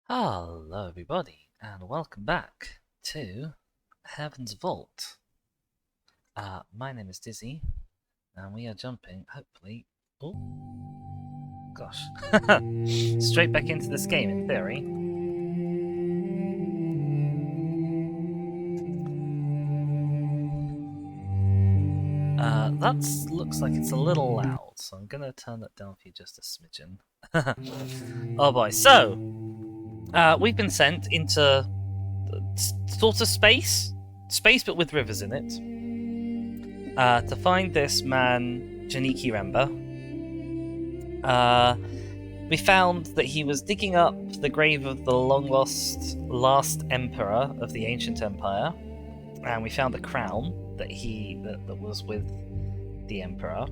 Hello, everybody, and welcome back to Heaven's Vault. My name is Dizzy, and we are jumping, hopefully. Oh, gosh. Straight back into this game, in theory. That looks like it's a little loud, so I'm gonna turn that down for you just a smidgen. Oh boy, so, we've been sent into sort of space but with rivers in it, to find this man, Janiki Remba. We found that he was digging up the grave of the long-lost last emperor of the ancient empire, and we found a crown that was with the emperor.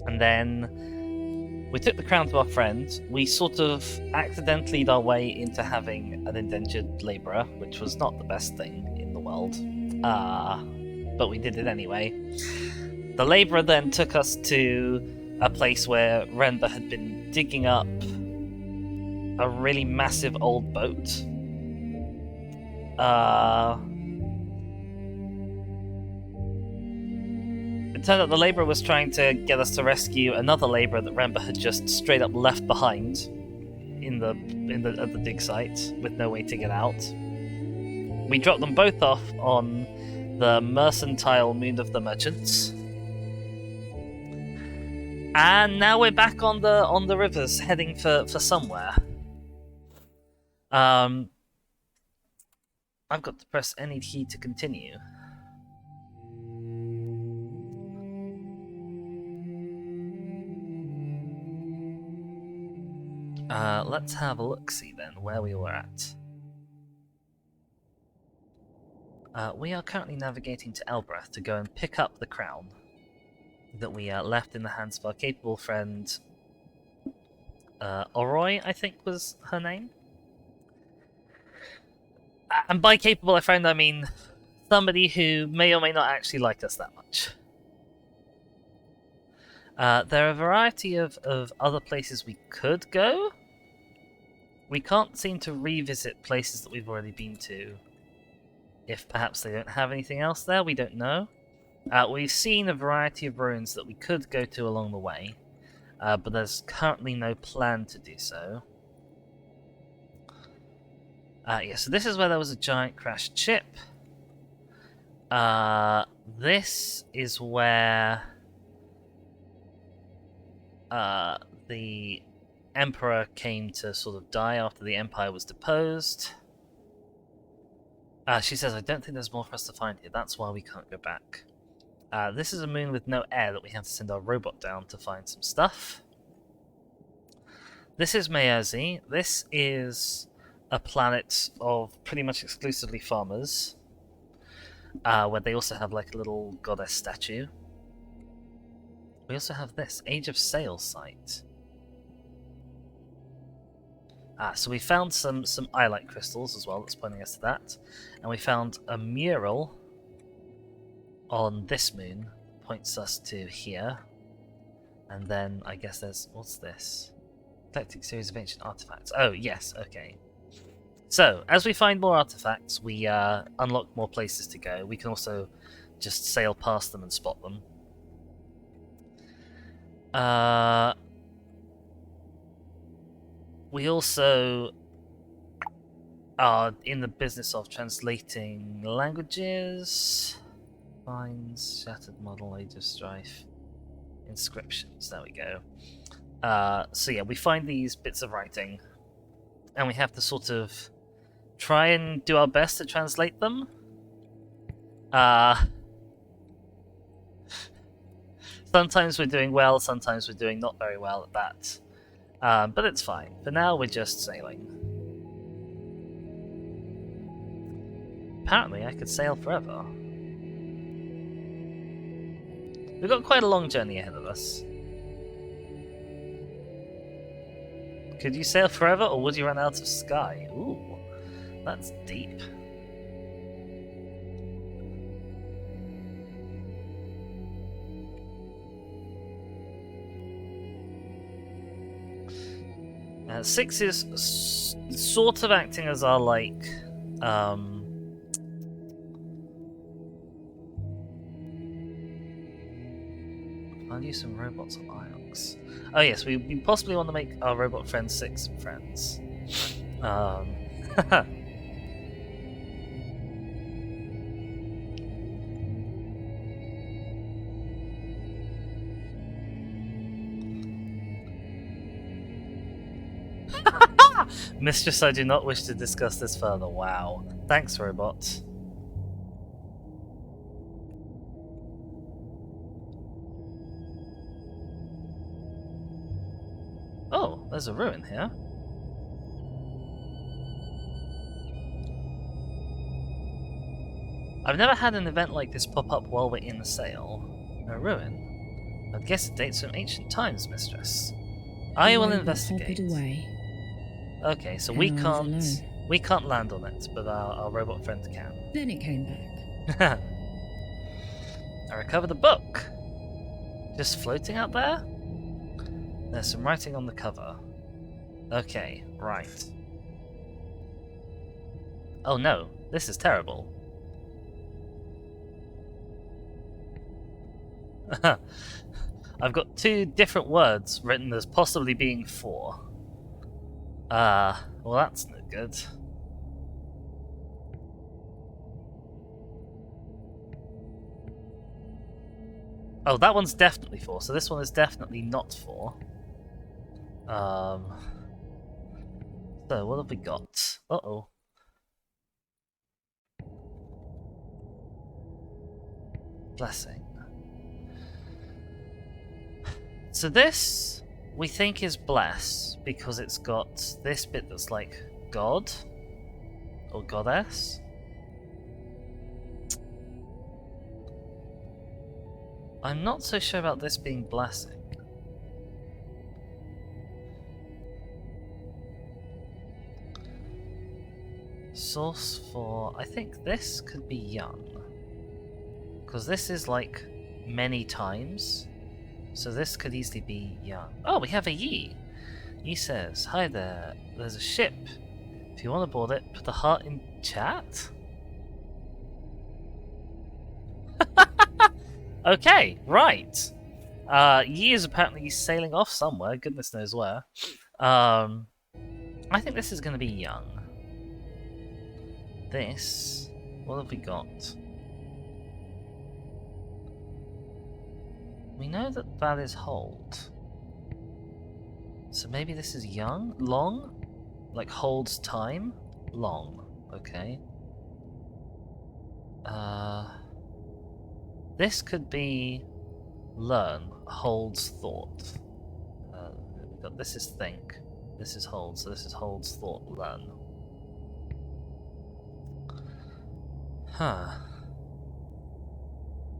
And then we took the crown to our friend. We sort of accidentally our way into having an indentured labourer, which was not the best thing in the world. But we did it anyway. The labourer then took us to a place where Renba had been digging up a really massive old boat. It turned out the labourer was trying to get us to rescue another labourer that Remba had just straight up left behind at the dig site with no way to get out. We dropped them both off on the mercantile moon of the merchants, and now we're back on the rivers, heading for somewhere. I've got to press any key to continue. Let's have a look-see then, where we were at. We are currently navigating to Elboreth to go and pick up the crown that we left in the hands of our capable friend, Oroi, I think was her name. And by capable, I mean somebody who may or may not actually like us that much. There are a variety of other places we could go. We can't seem to revisit places that we've already been to. If perhaps they don't have anything else there, we don't know. We've seen a variety of ruins that we could go to along the way, but there's currently no plan to do so. Yeah, so this is where there was a giant crashed ship. This is where the Emperor came to sort of die after the Empire was deposed. She says, I don't think there's more for us to find here. That's why we can't go back. This is a moon with no air that we have to send our robot down to find some stuff. This is Maerzi. This is a planet of pretty much exclusively farmers, where they also have like a little goddess statue. We also have this, Age of Sail site. So we found some iolite crystals as well, that's pointing us to that. And we found a mural on this moon, points us to here. And then I guess there's, what's this? Eclectic series of ancient artifacts. Oh, yes, okay. So, as we find more artifacts, we unlock more places to go. We can also just sail past them and spot them. We also are in the business of translating languages. Finds, shattered model, age of strife, inscriptions. There we go. So yeah, we find these bits of writing, and we have to sort of try and do our best to translate them. Sometimes we're doing well, sometimes we're doing not very well at that. But it's fine. For now, we're just sailing. Apparently, I could sail forever. We've got quite a long journey ahead of us. Could you sail forever, or would you run out of sky? Ooh, that's deep. 6 is sort of acting as our, like, I'll use some robots on Iox. Oh yes, we possibly want to make our robot friends 6 friends. Mistress, I do not wish to discuss this further. Wow. Thanks, robot. Oh, there's a ruin here. I've never had an event like this pop up while we're in the sail. A ruin. I guess it dates from ancient times, Mistress. I will investigate. Away. Okay, so we can't land on it, but our robot friend can. Then it came back. I recovered a book. Just floating out there? There's some writing on the cover. Okay, right. Oh no, this is terrible. I've got 2 different words written as possibly being 4. Well that's no good. Oh, that one's definitely 4, so this one is definitely not 4. So what have we got? Uh-oh. Blessing. So this, we think is bless, because it's got this bit that's like God, or goddess. I'm not so sure about this being blessing. Source for... I think this could be young. Because this is like many times. So this could easily be young. Oh, we have a Yi. Yi says, hi there, there's a ship. If you want to board it, put the heart in chat. Okay, right. Yi is apparently sailing off somewhere, goodness knows where. I think this is going to be young. This, what have we got? We know that that is hold. So maybe this is young? Long? Like holds time? Long. Okay. This could be learn. Holds thought. We've got this is think. This is hold. So this is holds thought. Learn. Huh.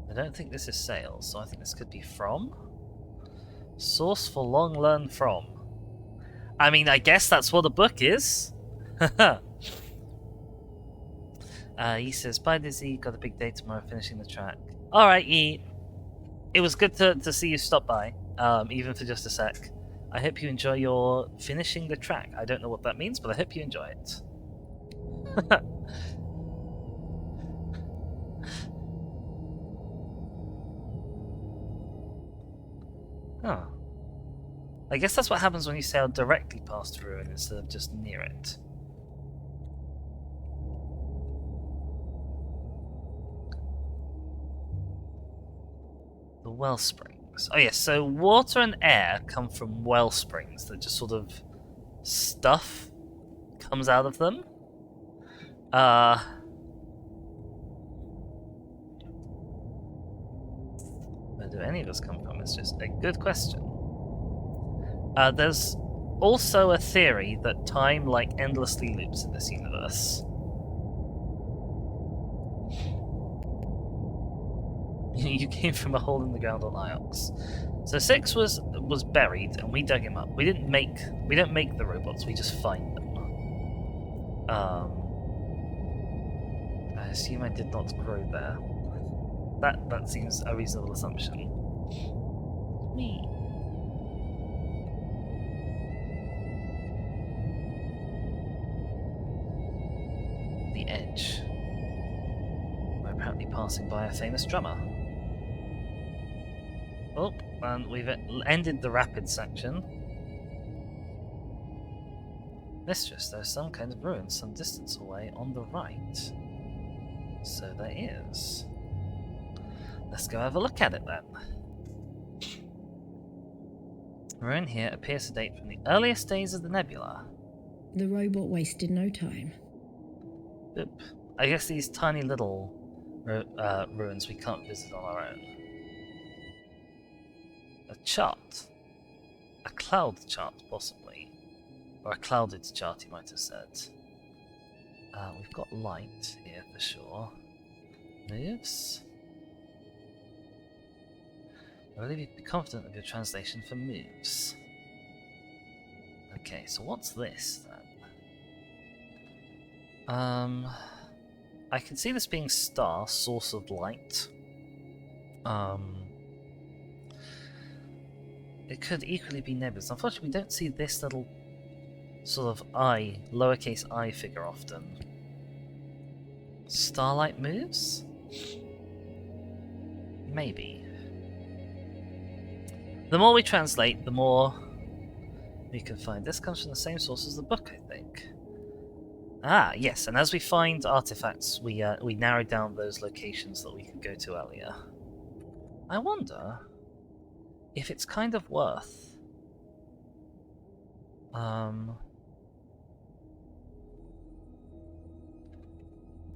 I don't think this is sales, so I think this could be from. Source for long learn from. I mean, I guess that's what a book is. He says, bye Dizzy, got a big day tomorrow finishing the track. Alright, E. It was good to see you stop by, even for just a sec. I hope you enjoy your finishing the track. I don't know what that means, but I hope you enjoy it. Huh. I guess that's what happens when you sail directly past the ruin instead of just near it. The well springs. Oh yes, so water and air come from well springs that just sort of stuff comes out of them. Where do any of us come from? It's just a good question. There's also a theory that time like endlessly loops in this universe. You came from a hole in the ground on Iox. So 6 was buried, and we dug him up. We don't make the robots. We just find them. I assume I did not grow there. That seems a reasonable assumption. Me. the edge. We're apparently passing by a famous drummer. Oh, and we've ended the rapid section. Mistress, there's some kind of ruin some distance away on the right. So there is. Let's go have a look at it then. The ruin here appears to date from the earliest days of the nebula. The robot wasted no time. Oop. I guess these tiny little ruins we can't visit on our own. A chart. A cloud chart, possibly. Or a clouded chart, you might have said. We've got light here for sure. Moves. I believe you'd be confident of your translation for moves. Okay, so what's this then? I can see this being star, source of light. It could equally be nebulous. Unfortunately, we don't see this little sort of eye, lowercase I figure often. Starlight moves? Maybe. The more we translate, the more we can find. This comes from the same source as the book, I think. Ah, yes, and as we find artifacts, we narrow down those locations that we could go to earlier. I wonder if it's kind of worth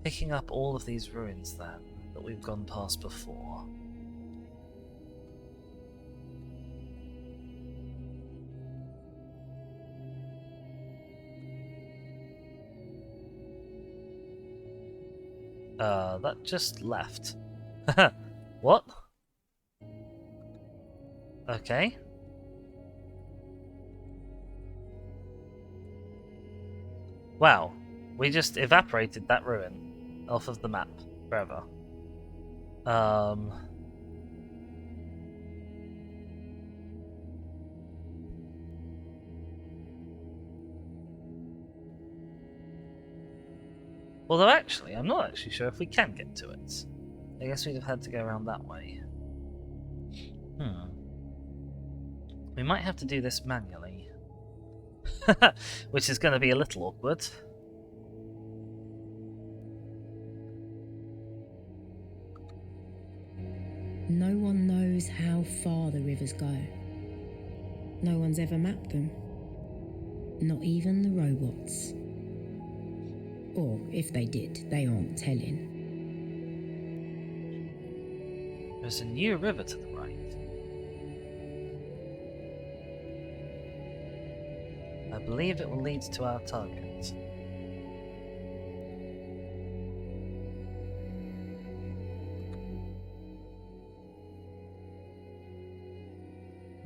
picking up all of these ruins then that we've gone past before. That just left. What? Okay. Wow. We just evaporated that ruin off of the map forever. Although actually, I'm not actually sure if we can get to it. I guess we'd have had to go around that way. We might have to do this manually. Which is going to be a little awkward. No one knows how far the rivers go. No one's ever mapped them. Not even the robots. Or, if they did, they aren't telling. There's a new river to the right. I believe it will lead to our target.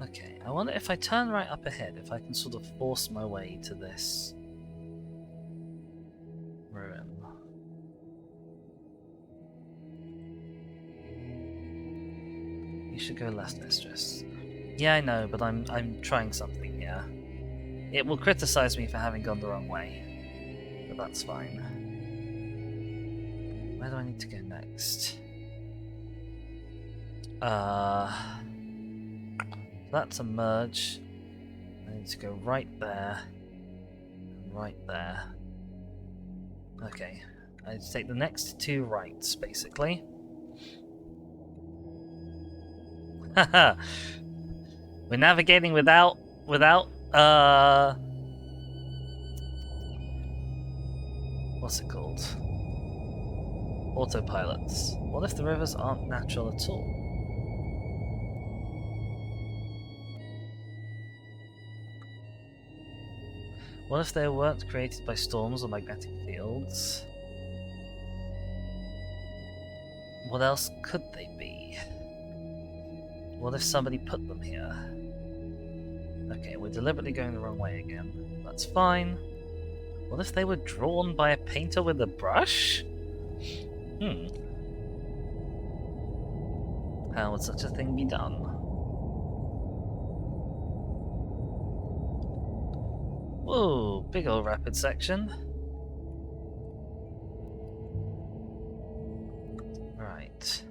Okay, I wonder if I turn right up ahead, if I can sort of force my way to this ruin. You should go left, mistress. Yeah, I know, but I'm trying something here. It will criticize me for having gone the wrong way, but that's fine. Where do I need to go next? That's a merge. I need to go right there, and right there. Okay, I need to take the next two rights, basically. Haha! We're navigating without what's it called? Autopilots. What if the rivers aren't natural at all? What if they weren't created by storms or magnetic fields? What else could they be? What if somebody put them here? Okay, we're deliberately going the wrong way again. That's fine. What if they were drawn by a painter with a brush? How would such a thing be done? Whoa, big old rapid section. Right.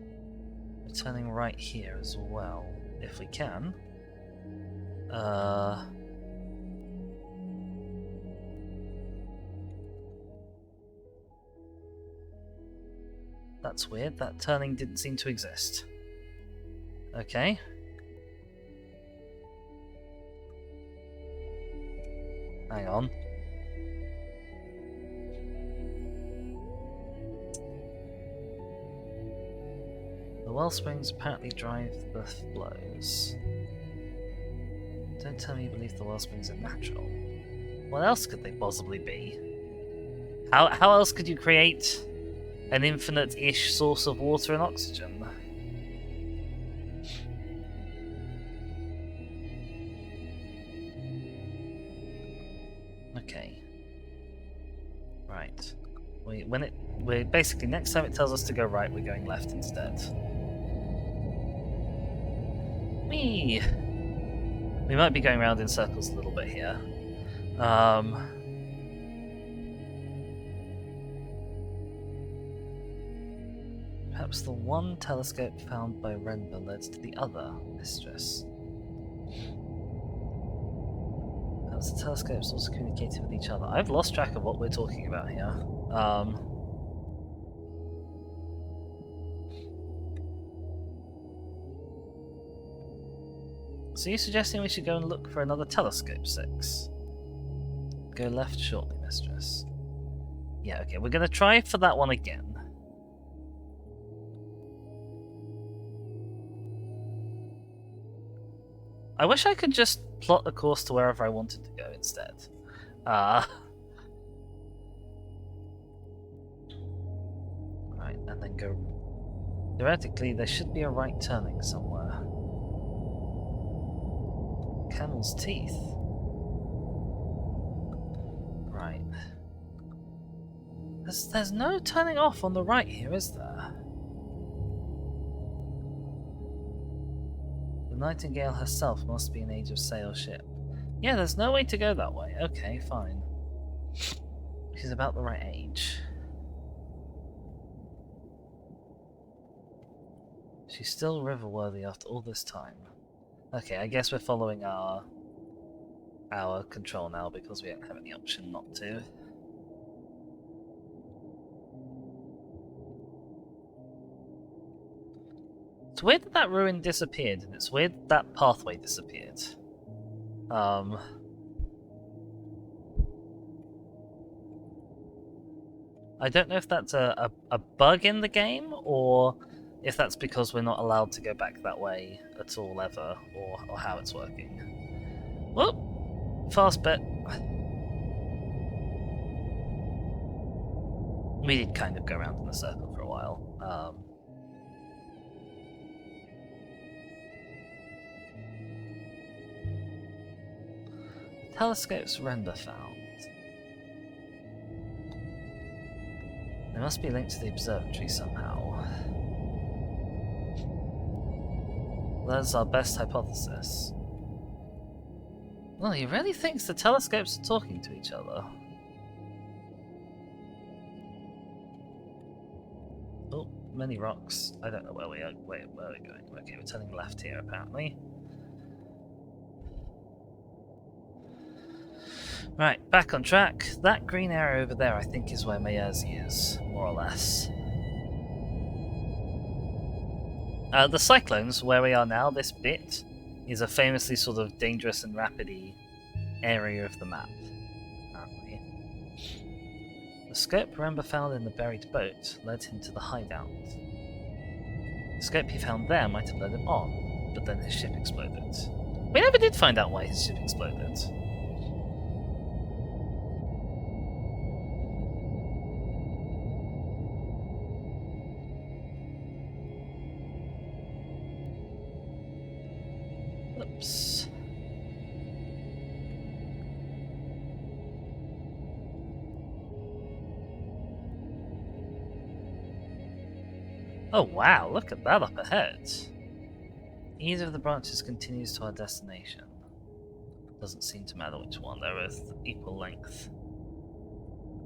We're turning right here as well, if we can. That's weird. That turning didn't seem to exist. Okay. Hang on. The well springs apparently drive the flows. Don't tell me you believe the well springs are natural. What else could they possibly be? How else could you create an infinite-ish source of water and oxygen? Okay. Right. We're basically, next time it tells us to go right, we're going left instead. We might be going around in circles a little bit here. Perhaps the one telescope found by Renber led to the other, mistress. Perhaps the telescopes also communicated with each other. I've lost track of what we're talking about here. So you're suggesting we should go and look for another telescope 6? Go left shortly, mistress. Yeah, okay, we're gonna try for that one again. I wish I could just plot a course to wherever I wanted to go instead. Right, and then go... Theoretically, there should be a right turning somewhere. Camel's teeth. Right. There's no turning off on the right here, is there? The Nightingale herself must be an age of sail ship. Yeah, there's no way to go that way. Okay, fine. She's about the right age. She's still river-worthy after all this time. Okay, I guess we're following our control now because we don't have any option not to. It's weird that ruin disappeared, and it's weird that pathway disappeared. I don't know if that's a bug in the game, or if that's because we're not allowed to go back that way at all ever, or how it's working. Whoop! Fast bit. We did kind of go around in a circle for a while. Telescopes Renber found. They must be linked to the observatory somehow. That's our best hypothesis. Well, he really thinks the telescopes are talking to each other. Oh, many rocks. I don't know where we are. Where are we going? Okay, we're turning left here, apparently. Right, back on track. That green area over there, I think, is where Mayerzi is, more or less. The cyclones, where we are now, this bit, is a famously sort of dangerous and rapidy area of the map, apparently. The scope Remember found in the buried boat led him to the hideout. The scope he found there might have led him on, but then his ship exploded. We never did find out why his ship exploded. Oops. Oh wow, look at that up ahead. Either of the branches continues to our destination. Doesn't seem to matter which one, they're both equal length.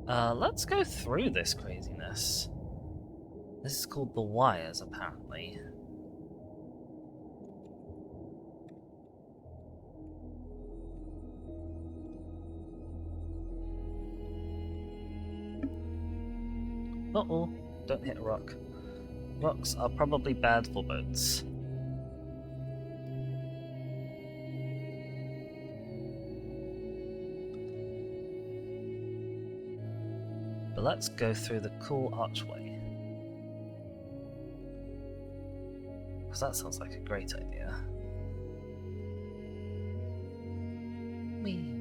Let's go through this craziness. This is called the Wires, apparently. Uh-oh, don't hit a rock. Rocks are probably bad for boats. But let's go through the cool archway. Because that sounds like a great idea. Whee!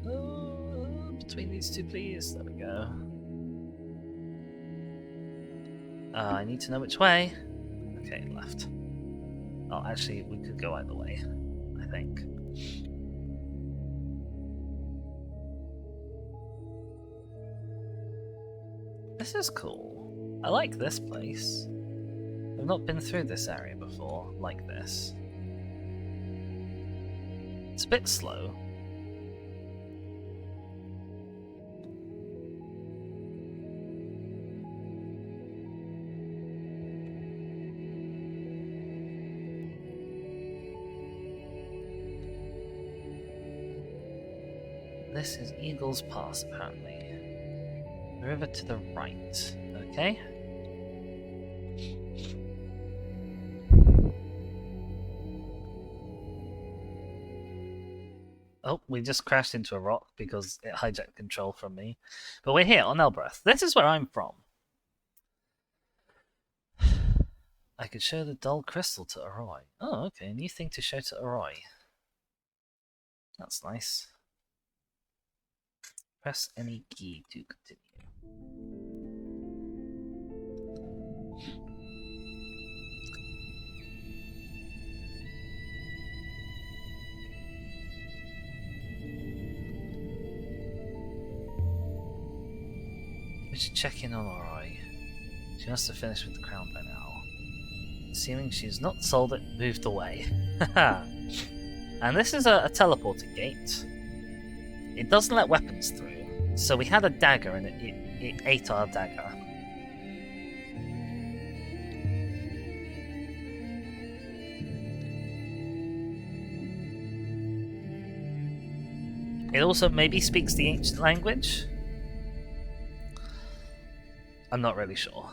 Oh, between these two, please. There we go. I need to know which way. Okay, left. Oh, actually, we could go either way, I think. This is cool. I like this place. I've not been through this area before, like this. It's a bit slow. This is Eagle's Pass, apparently. The river to the right. Okay. Oh, we just crashed into a rock because it hijacked control from me. But we're here on Elboreth. This is where I'm from. I could show the dull crystal to Arroy. Oh, okay. A new thing to show to Arroy. That's nice. Press any key to continue. We should check in on Arroy. She must have finished with the crown by now. Assuming she's not sold it, moved away. Haha. And this is a teleporting gate. It doesn't let weapons through. So we had a dagger and it ate our dagger. It also maybe speaks the ancient language. I'm not really sure.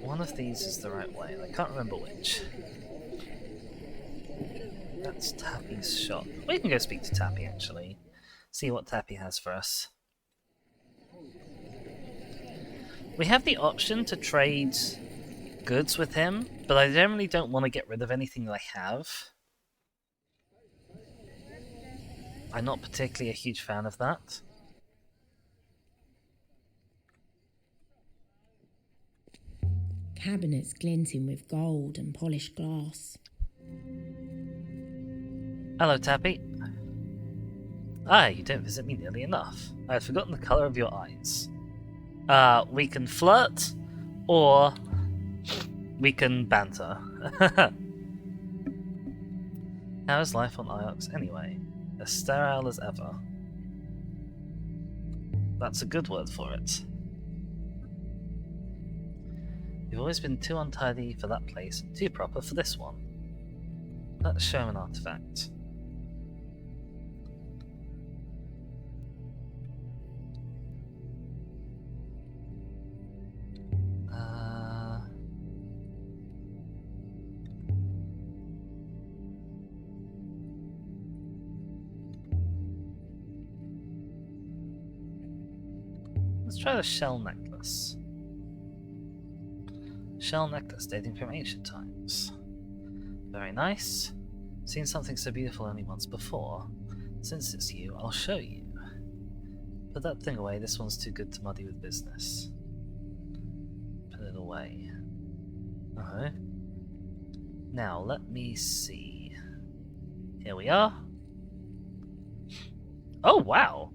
One of these is the right way, and I can't remember which. That's Tappy's shop. We can go speak to Tappy, actually. See what Tappy has for us. We have the option to trade goods with him, but I generally don't want to get rid of anything that I have. I'm not particularly a huge fan of that. Cabinets glinting with gold and polished glass. Hello, Tappy. Ah, you don't visit me nearly enough. I had forgotten the colour of your eyes. We can flirt, or we can banter. How is life on Iox anyway? As sterile as ever. That's a good word for it. You've always been too untidy for that place and too proper for this one. Let's show him an artifact. Let's try the shell necklace. Shell necklace dating from ancient times. Very nice. Seen something so beautiful only once before. Since it's you, I'll show you. Put that thing away, this one's too good to muddy with business. Put it away. Uh-huh. Now, let me see. Here we are. Oh, wow!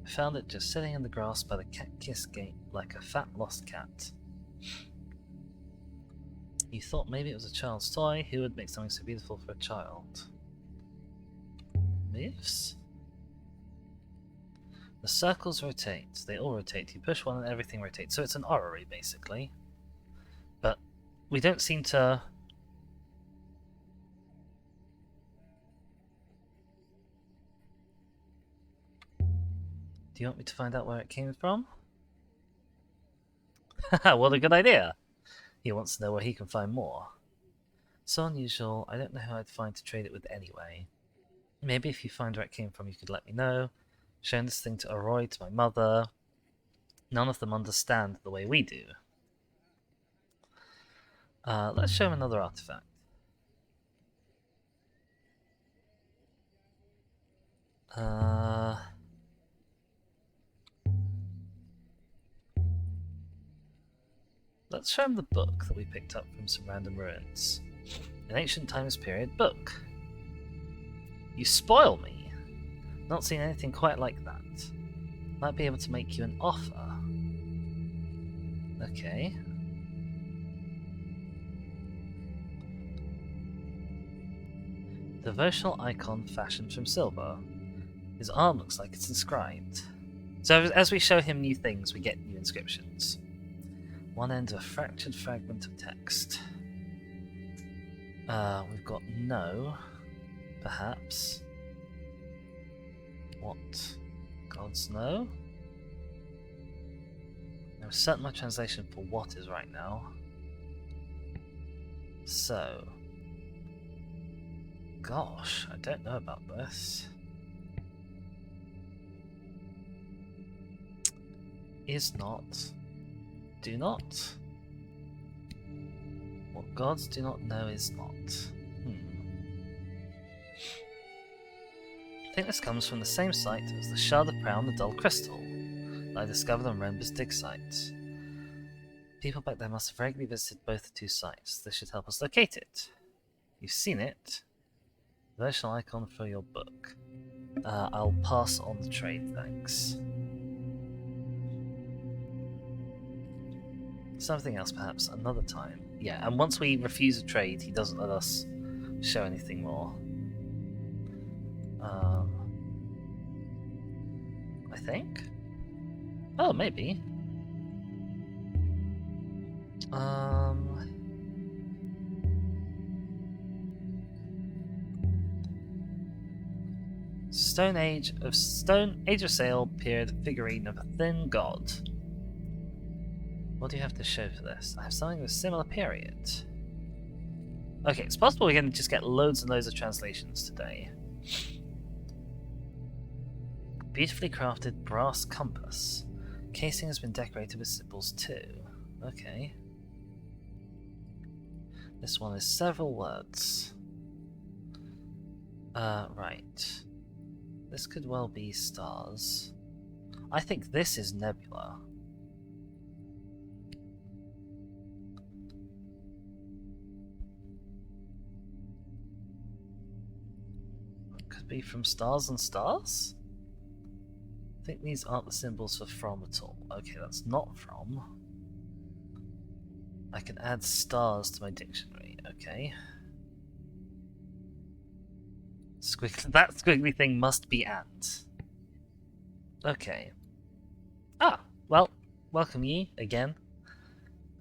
I found it just sitting in the grass by the cat-kiss gate like a fat lost cat. You thought maybe it was a child's toy? Who would make something so beautiful for a child? Moves? The circles rotate. They all rotate. You push one and everything rotates. So it's an orrery, basically. But we don't seem to... Do you want me to find out where it came from? Haha, what a good idea! He wants to know where he can find more. So unusual, I don't know who I'd find to trade it with anyway. Maybe if you find where it came from you could let me know. Showing this thing to Aroy, to my mother. None of them understand the way we do. Let's show him another artifact. Let's show him the book that we picked up from some random ruins. An ancient times period book. You spoil me. Not seen anything quite like that. Might be able to make you an offer. Okay. Devotional icon fashioned from silver. His arm looks like it's inscribed. So as we show him new things, we get new inscriptions. One end of a fractured fragment of text. We've got no, perhaps. What? Gods know? I'm certain my translation for what is right now. So. Gosh, I don't know about this. Is not. Do not. What gods do not know is not. I think this comes from the same site as the Shard of Prow and the Dull Crystal that I discovered on Rember's dig site. People back there must have regularly visited both the two sites. This should help us locate it. You've seen it. Version icon for your book. I'll pass on the trade, thanks. Something else, perhaps, another time. Yeah, and once we refuse a trade, he doesn't let us show anything more. I think? Oh, maybe. Age of Sail period figurine of a thin god. What do you have to show for this? I have something of a similar period. Okay, it's possible we're going to just get loads and loads of translations today. Beautifully crafted brass compass. Casing has been decorated with symbols too. Okay. This one is several words. Right. This could well be stars. I think this is nebula. Could be from stars and stars? I think these aren't the symbols for from at all. Okay, that's not from. I can add stars to my dictionary. Okay. That squiggly thing must be ant. Okay. Ah, well, welcome ye again.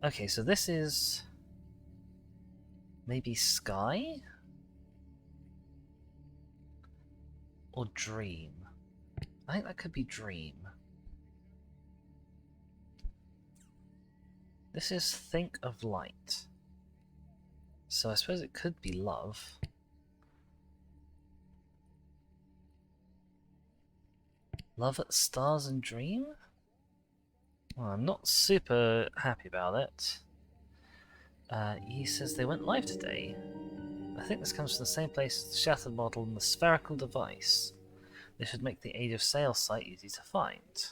Okay, so this is maybe sky? Or dream? I think that could be dream. This is think of light. So I suppose it could be love. Love at stars and dream? Well, I'm not super happy about it. He says they went live today. I think this comes from the same place as the shattered model and the spherical device. This should make the Age of Sail site easy to find.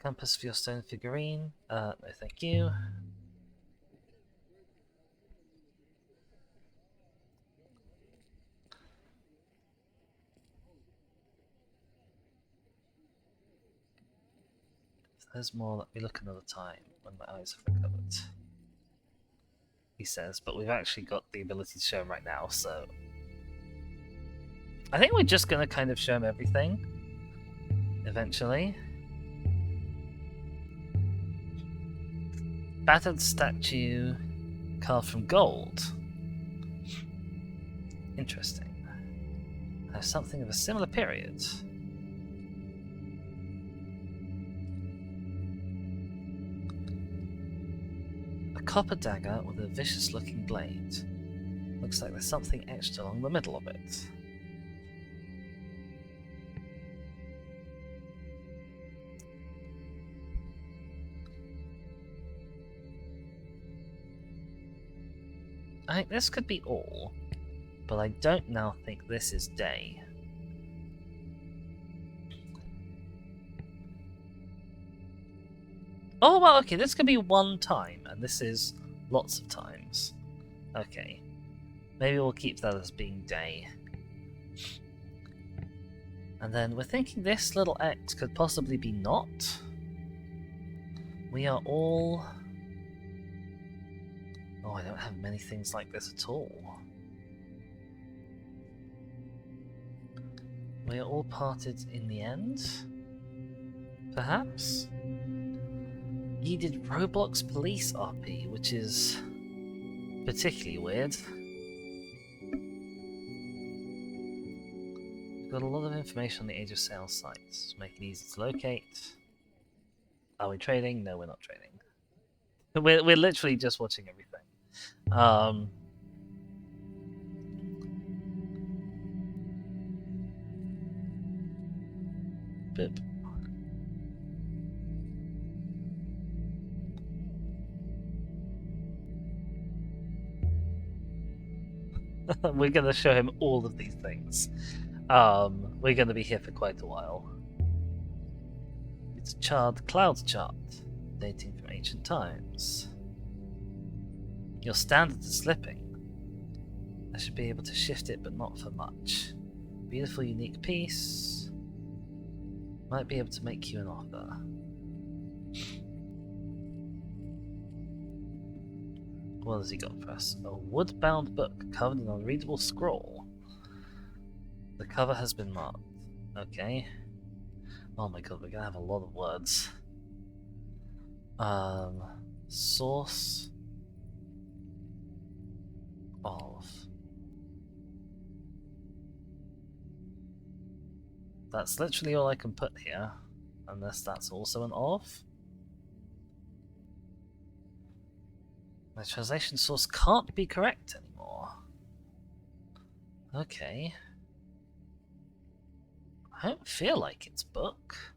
Compass for your stone figurine. No thank you. There's more. Let me look another time when my eyes have recovered. He says, but we've actually got the ability to show him right now, so I think we're just gonna kind of show him everything eventually. Battered statue carved from gold. Interesting. There's something of a similar period. A copper dagger with a vicious looking blade. Looks like there's something etched along the middle of it. I think this could be all, but I don't now think this is day. Oh, well, okay, this could be one time, and this is lots of times. Okay. Maybe we'll keep that as being day. And then we're thinking this little X could possibly be not. We are all... Oh, I don't have many things like this at all. We are all parted in the end? Perhaps? Ye did Roblox Police RP, which is particularly weird. We've got a lot of information on the Age of Sail sites. Make it easy to locate. Are we trading? No, we're not trading. We're literally just watching everything. Boop. We're going to show him all of these things. We're going to be here for quite a while. It's a charred clouds chart, dating from ancient times. Your standard is slipping. I should be able to shift it, but not for much. Beautiful, unique piece. Might be able to make you an offer. What has he got for us? A wood-bound book covered in unreadable scroll. The cover has been marked. Okay. Oh my god, we're gonna have a lot of words. Source of. That's literally all I can put here, unless that's also an of. My translation source can't be correct anymore. Okay. I don't feel like it's book.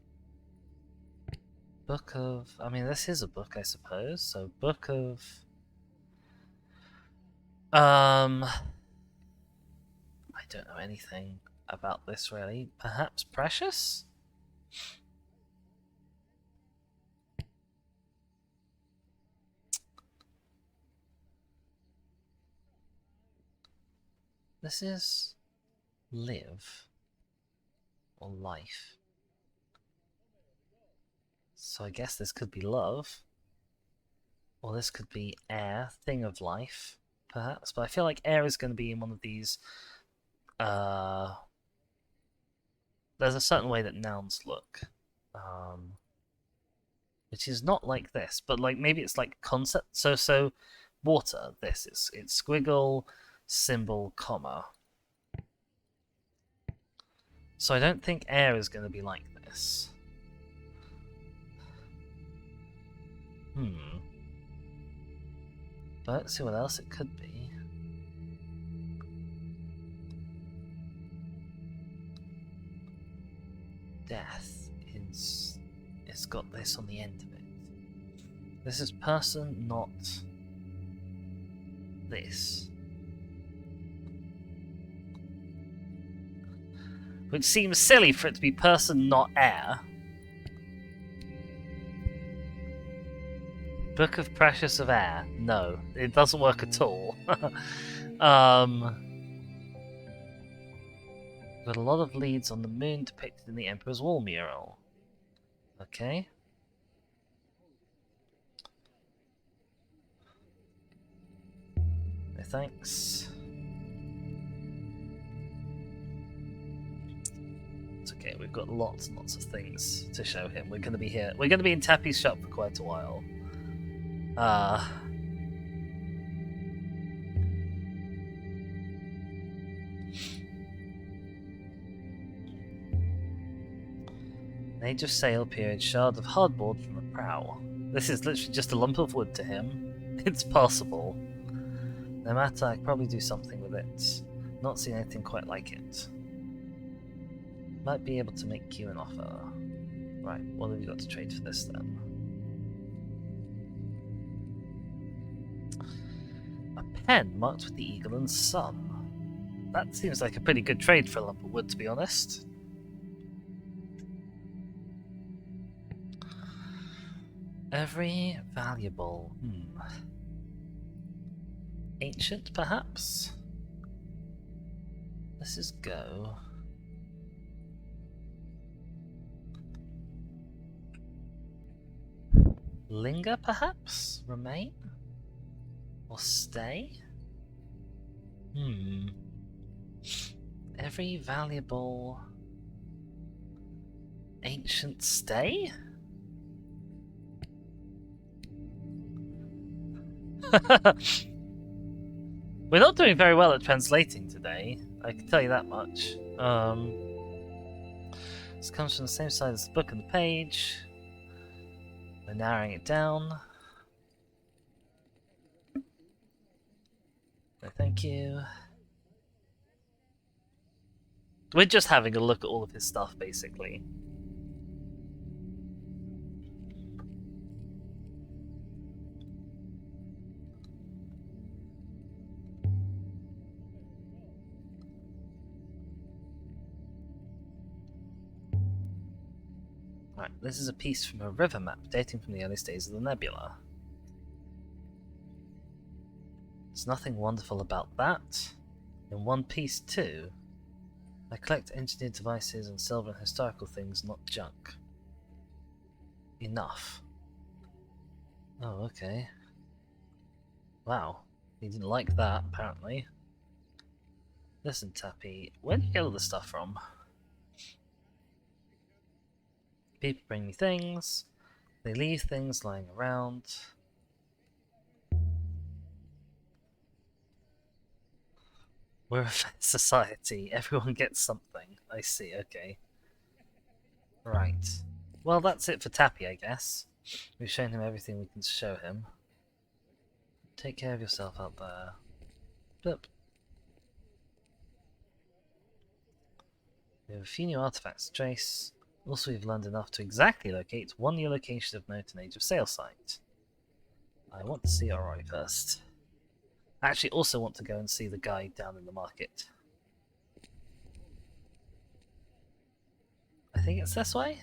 Book of... I mean, this is a book, I suppose. So, book of... I don't know anything about this, really. Perhaps Precious? This is... live. Or life. So I guess this could be love. Or this could be air, thing of life, perhaps. But I feel like air is going to be in one of these... there's a certain way that nouns look. Which is not like this, but like maybe it's like concept. So water, this is it's squiggle, symbol, comma. So I don't think air is going to be like this. But let's see what else it could be. Death is... it's got this on the end of it. This is person, not this. Which seems silly for it to be person, not air. Book of Precious of Air. No, it doesn't work at all. Got a lot of leads on the moon depicted in the Emperor's Wall mural. Okay. No thanks. It's okay, we've got lots and lots of things to show him. We're gonna be here. We're gonna be in Tappy's shop for quite a while. Age of sail period, shard of hardboard from a prow. This is literally just a lump of wood to him. It's possible. No matter, I could probably do something with it. Not seen anything quite like it. Might be able to make you an offer. Right, what have you got to trade for this then? A pen marked with the eagle and sun. That seems like a pretty good trade for a lump of wood, to be honest. Every valuable. Ancient, perhaps? This is go. Linger, perhaps? Remain? Or stay? Every valuable. Ancient stay? We're not doing very well at translating today, I can tell you that much. This comes from the same side as the book and the page. We're narrowing it down. No, thank you. We're just having a look at all of his stuff, basically. Right, this is a piece from a river map dating from the earliest days of the nebula. There's nothing wonderful about that. In one piece, too. I collect engineered devices and silver and historical things, not junk. Enough. Oh, okay. Wow. He didn't like that, apparently. Listen, Tappy, where do you get all this stuff from? People bring me things. They leave things lying around. We're a fair society. Everyone gets something. I see, okay. Right. Well, that's it for Tappy, I guess. We've shown him everything we can show him. Take care of yourself out there. Blip. We have a few new artifacts to trace. Also, we've learned enough to exactly locate one new location of note and age of sail site. I want to see Oroi first. I actually also want to go and see the guy down in the market. I think it's this way?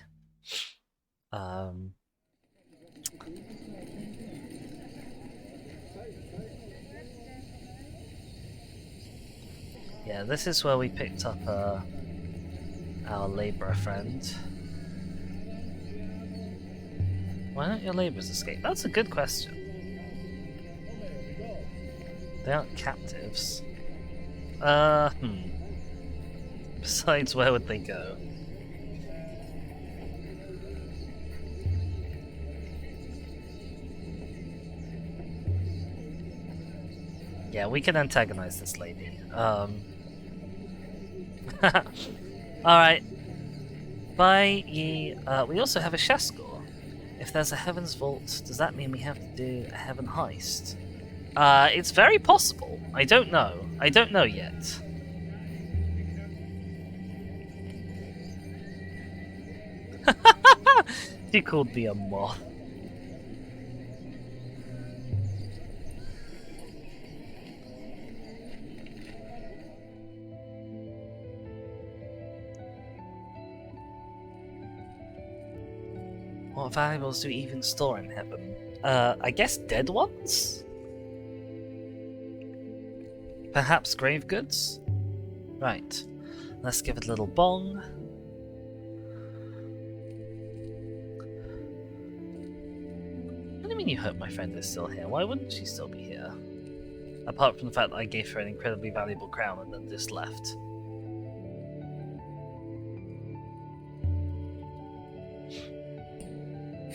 Yeah, this is where we picked up our labourer friend. Why don't your labourers escape? That's a good question. They aren't captives. Besides, where would they go? Yeah, we can antagonize this lady. Alright. Bye, ye. We also have a chess score. If there's a Heaven's Vault, does that mean we have to do a Heaven Heist? It's very possible. I don't know. I don't know yet. You called me a moth. What valuables do we even store in heaven? I guess dead ones? Perhaps grave goods? Right. Let's give it a little bong. What do you mean you hope my friend is still here? Why wouldn't she still be here? Apart from the fact that I gave her an incredibly valuable crown and then just left.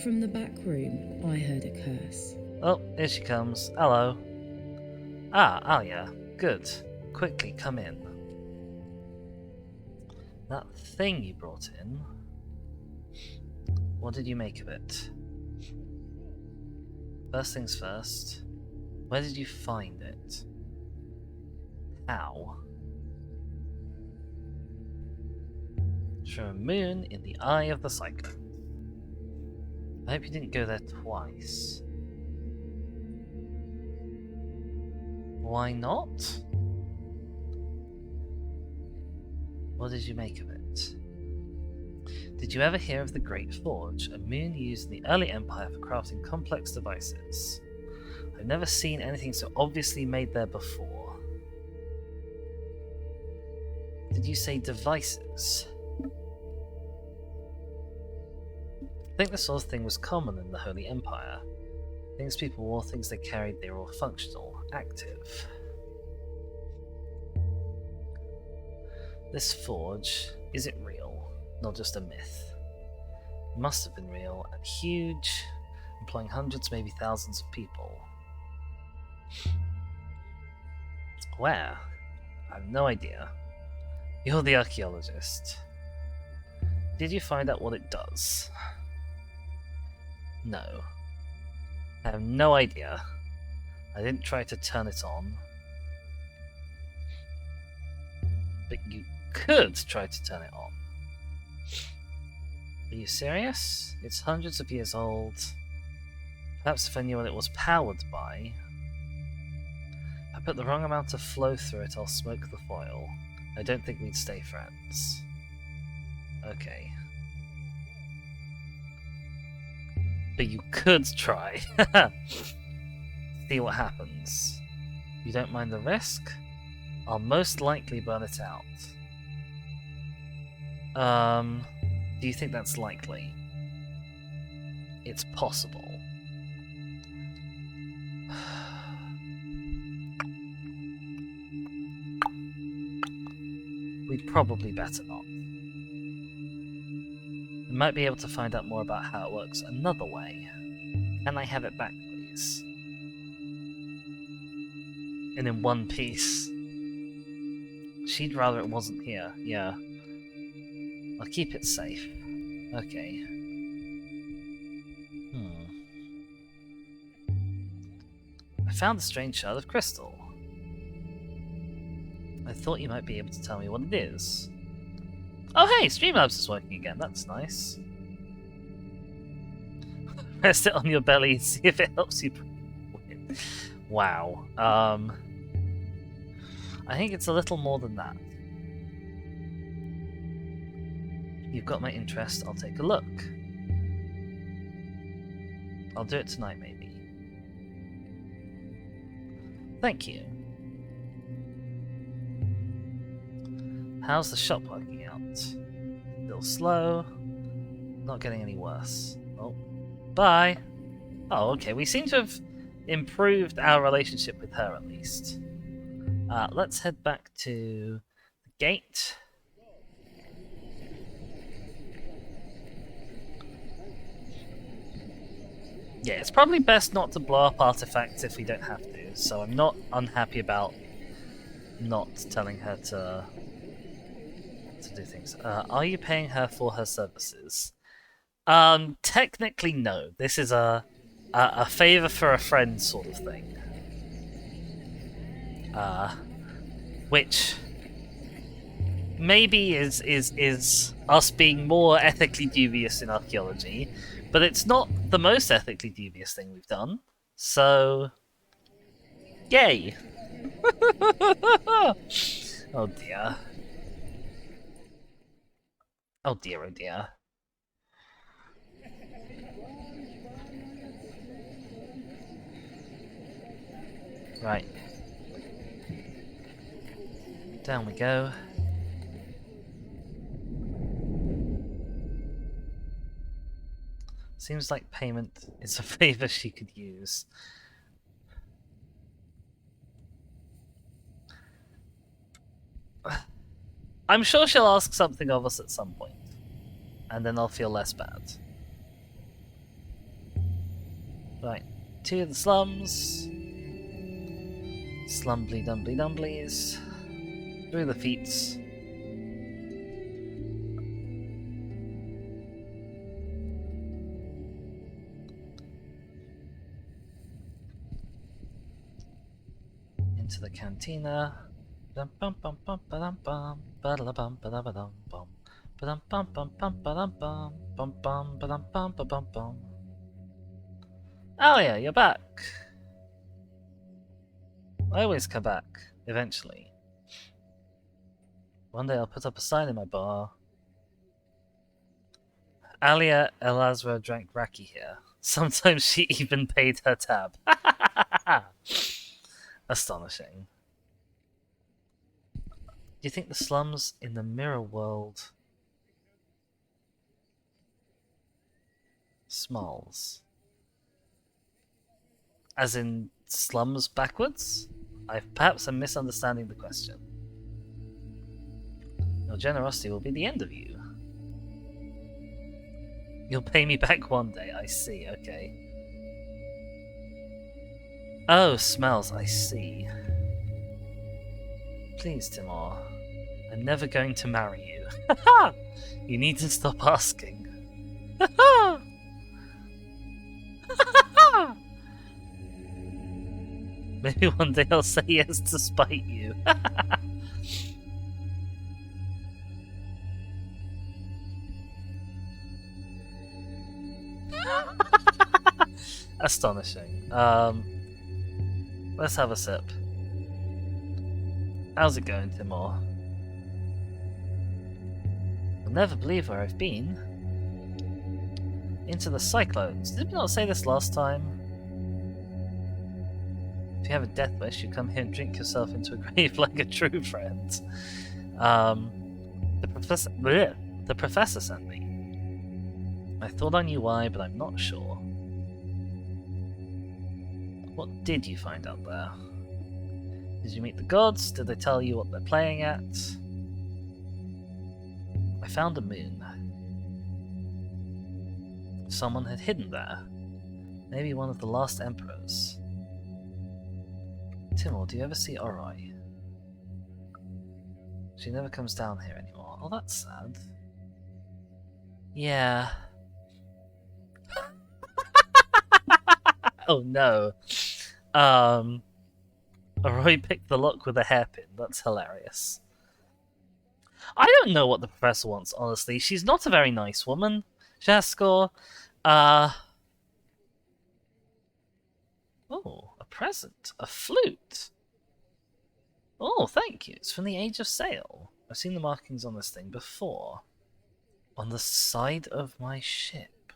From the back room, I heard a curse. Oh, here she comes. Hello. Ah, Alia. Good. Quickly, come in. That thing you brought in, what did you make of it? First things first, where did you find it? How? From a moon in the eye of the cyclone. I hope you didn't go there twice. Why not? What did you make of it? Did you ever hear of the Great Forge, a moon used in the early Empire for crafting complex devices? I've never seen anything so obviously made there before. Did you say devices? I think this sort of thing was common in the Holy Empire. Things people wore, things they carried, they were all functional, active. This forge, is it real? Not just a myth? It must have been real and huge, employing hundreds, maybe thousands of people. Where? I have no idea. You're the archaeologist. Did you find out what it does? No. I have no idea. I didn't try to turn it on. But you could try to turn it on. Are you serious? It's hundreds of years old. Perhaps if I knew what it was powered by. If I put the wrong amount of flow through it, I'll smoke the foil. I don't think we'd stay friends. Okay. But you could try. See what happens. You don't mind the risk? I'll most likely burn it out. Do you think that's likely? It's possible. We'd probably better not. We might be able to find out more about how it works another way. Can I have it back, please? And in one piece. She'd rather it wasn't here, yeah. I'll keep it safe. Okay. I found a strange shard of crystal. I thought you might be able to tell me what it is. Oh hey, Streamlabs is working again, that's nice. Rest it on your belly and see if it helps you win. Wow. I think it's a little more than that. You've got my interest, I'll take a look. I'll do it tonight, maybe. Thank you. How's the shop working out? Still slow. Not getting any worse. Oh, bye. Oh, okay. We seem to have improved our relationship with her, at least. Let's head back to the gate. Yeah, it's probably best not to blow up artifacts if we don't have to, so I'm not unhappy about not telling her to do things. Are you paying her for her services? Technically no. This is a favor for a friend sort of thing. Which maybe is us being more ethically dubious in archaeology, but it's not the most ethically dubious thing we've done. So, yay! Oh dear. Oh dear, oh dear. Right. Down we go. Seems like payment is a favor she could use. I'm sure she'll ask something of us at some point, and then I'll feel less bad. Right, to the slums. Slumbly dumbly dumblies. Through the feet. Into the cantina. Bum bum bum bum ba bum ba bum ba bum bum ba bum bum bum ba bum bum bum ba bum ba bum. Oh yeah, you're back. I always come back, eventually. One day I'll put up a sign in my bar. Alia Elazra drank raki here. Sometimes she even paid her tab. Astonishing. Do you think the slums in the mirror world smalls? As in slums backwards? Perhaps I'm misunderstanding the question. Your generosity will be the end of you. You'll pay me back one day, I see, okay. Oh, smells, I see. Please, Timor. I'm never going to marry you. You need to stop asking. Maybe one day I'll say yes to spite you. Astonishing. Let's have a sip. How's it going, Timor? You'll never believe where I've been. Into the cyclones. Did we not say this last time? If you have a death wish, you come here and drink yourself into a grave like a true friend. The professor sent me. I thought I knew why, but I'm not sure. What did you find out there? Did you meet the gods? Did they tell you what they're playing at? I found a moon. Someone had hidden there. Maybe one of the last emperors. Timor, do you ever see Oroi? She never comes down here anymore. Oh, that's sad. Yeah. Oh no. Oroi picked the lock with a hairpin. That's hilarious. I don't know what the professor wants, honestly. She's not a very nice woman, Jaskor. Oh, a present. A flute. Oh, thank you. It's from the Age of Sail. I've seen the markings on this thing before. On the side of my ship.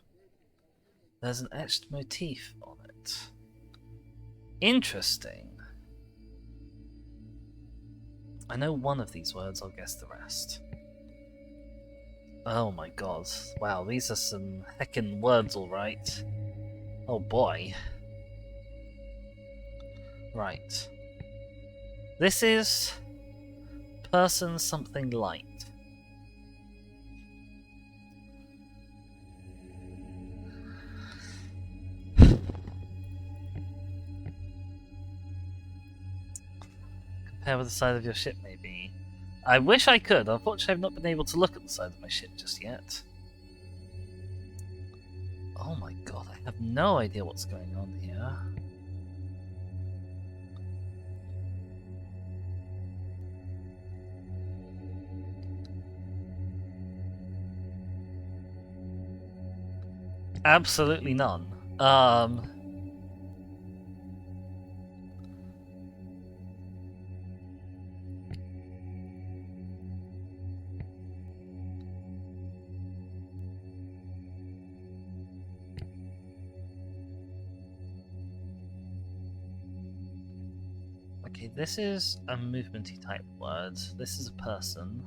There's an etched motif on it. Interesting. I know one of these words, I'll guess the rest. Oh my god. Wow, these are some heckin' words, alright. Oh boy. Right. This is... person something light. Compare with the side of your ship, maybe. I wish I could. Unfortunately, I've not been able to look at the side of my ship just yet. Oh my god, I have no idea what's going on here. Absolutely none. Okay, this is a movementy type word. This is a person.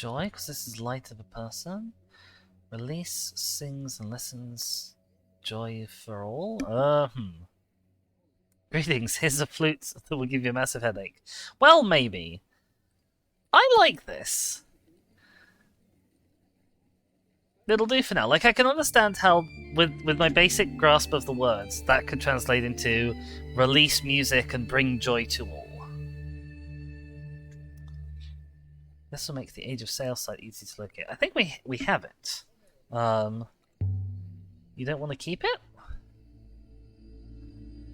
joy, because this is light of a person. Release, sings, and listens. Joy for all? Greetings, here's a flute that will give you a massive headache. Well, maybe. I like this. It'll do for now. Like, I can understand how, with my basic grasp of the words, that could translate into release music and bring joy to all. This will make the Age of Sail site easy to locate. I think we have it. You don't want to keep it?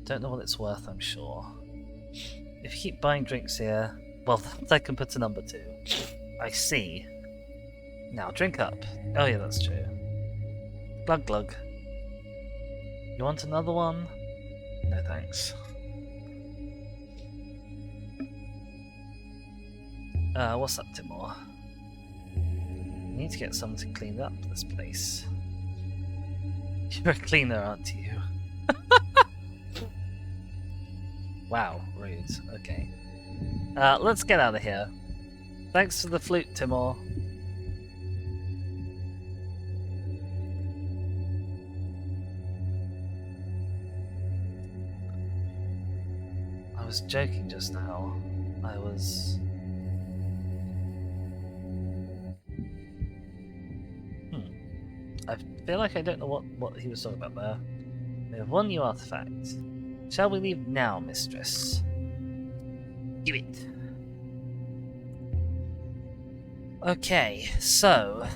Don't know what it's worth, I'm sure. If you keep buying drinks here, well, that can put a number to. I see. Now, drink up. Oh yeah, that's true. Glug glug. You want another one? No thanks. What's up, Timor? We need to get someone to clean up this place. You're a cleaner, aren't you? Wow, rude. Okay. Let's get out of here. Thanks for the flute, Timor. I was joking just now. I feel like I don't know what he was talking about there. We have one new artifact. Shall we leave now, mistress? Do it. Okay, so...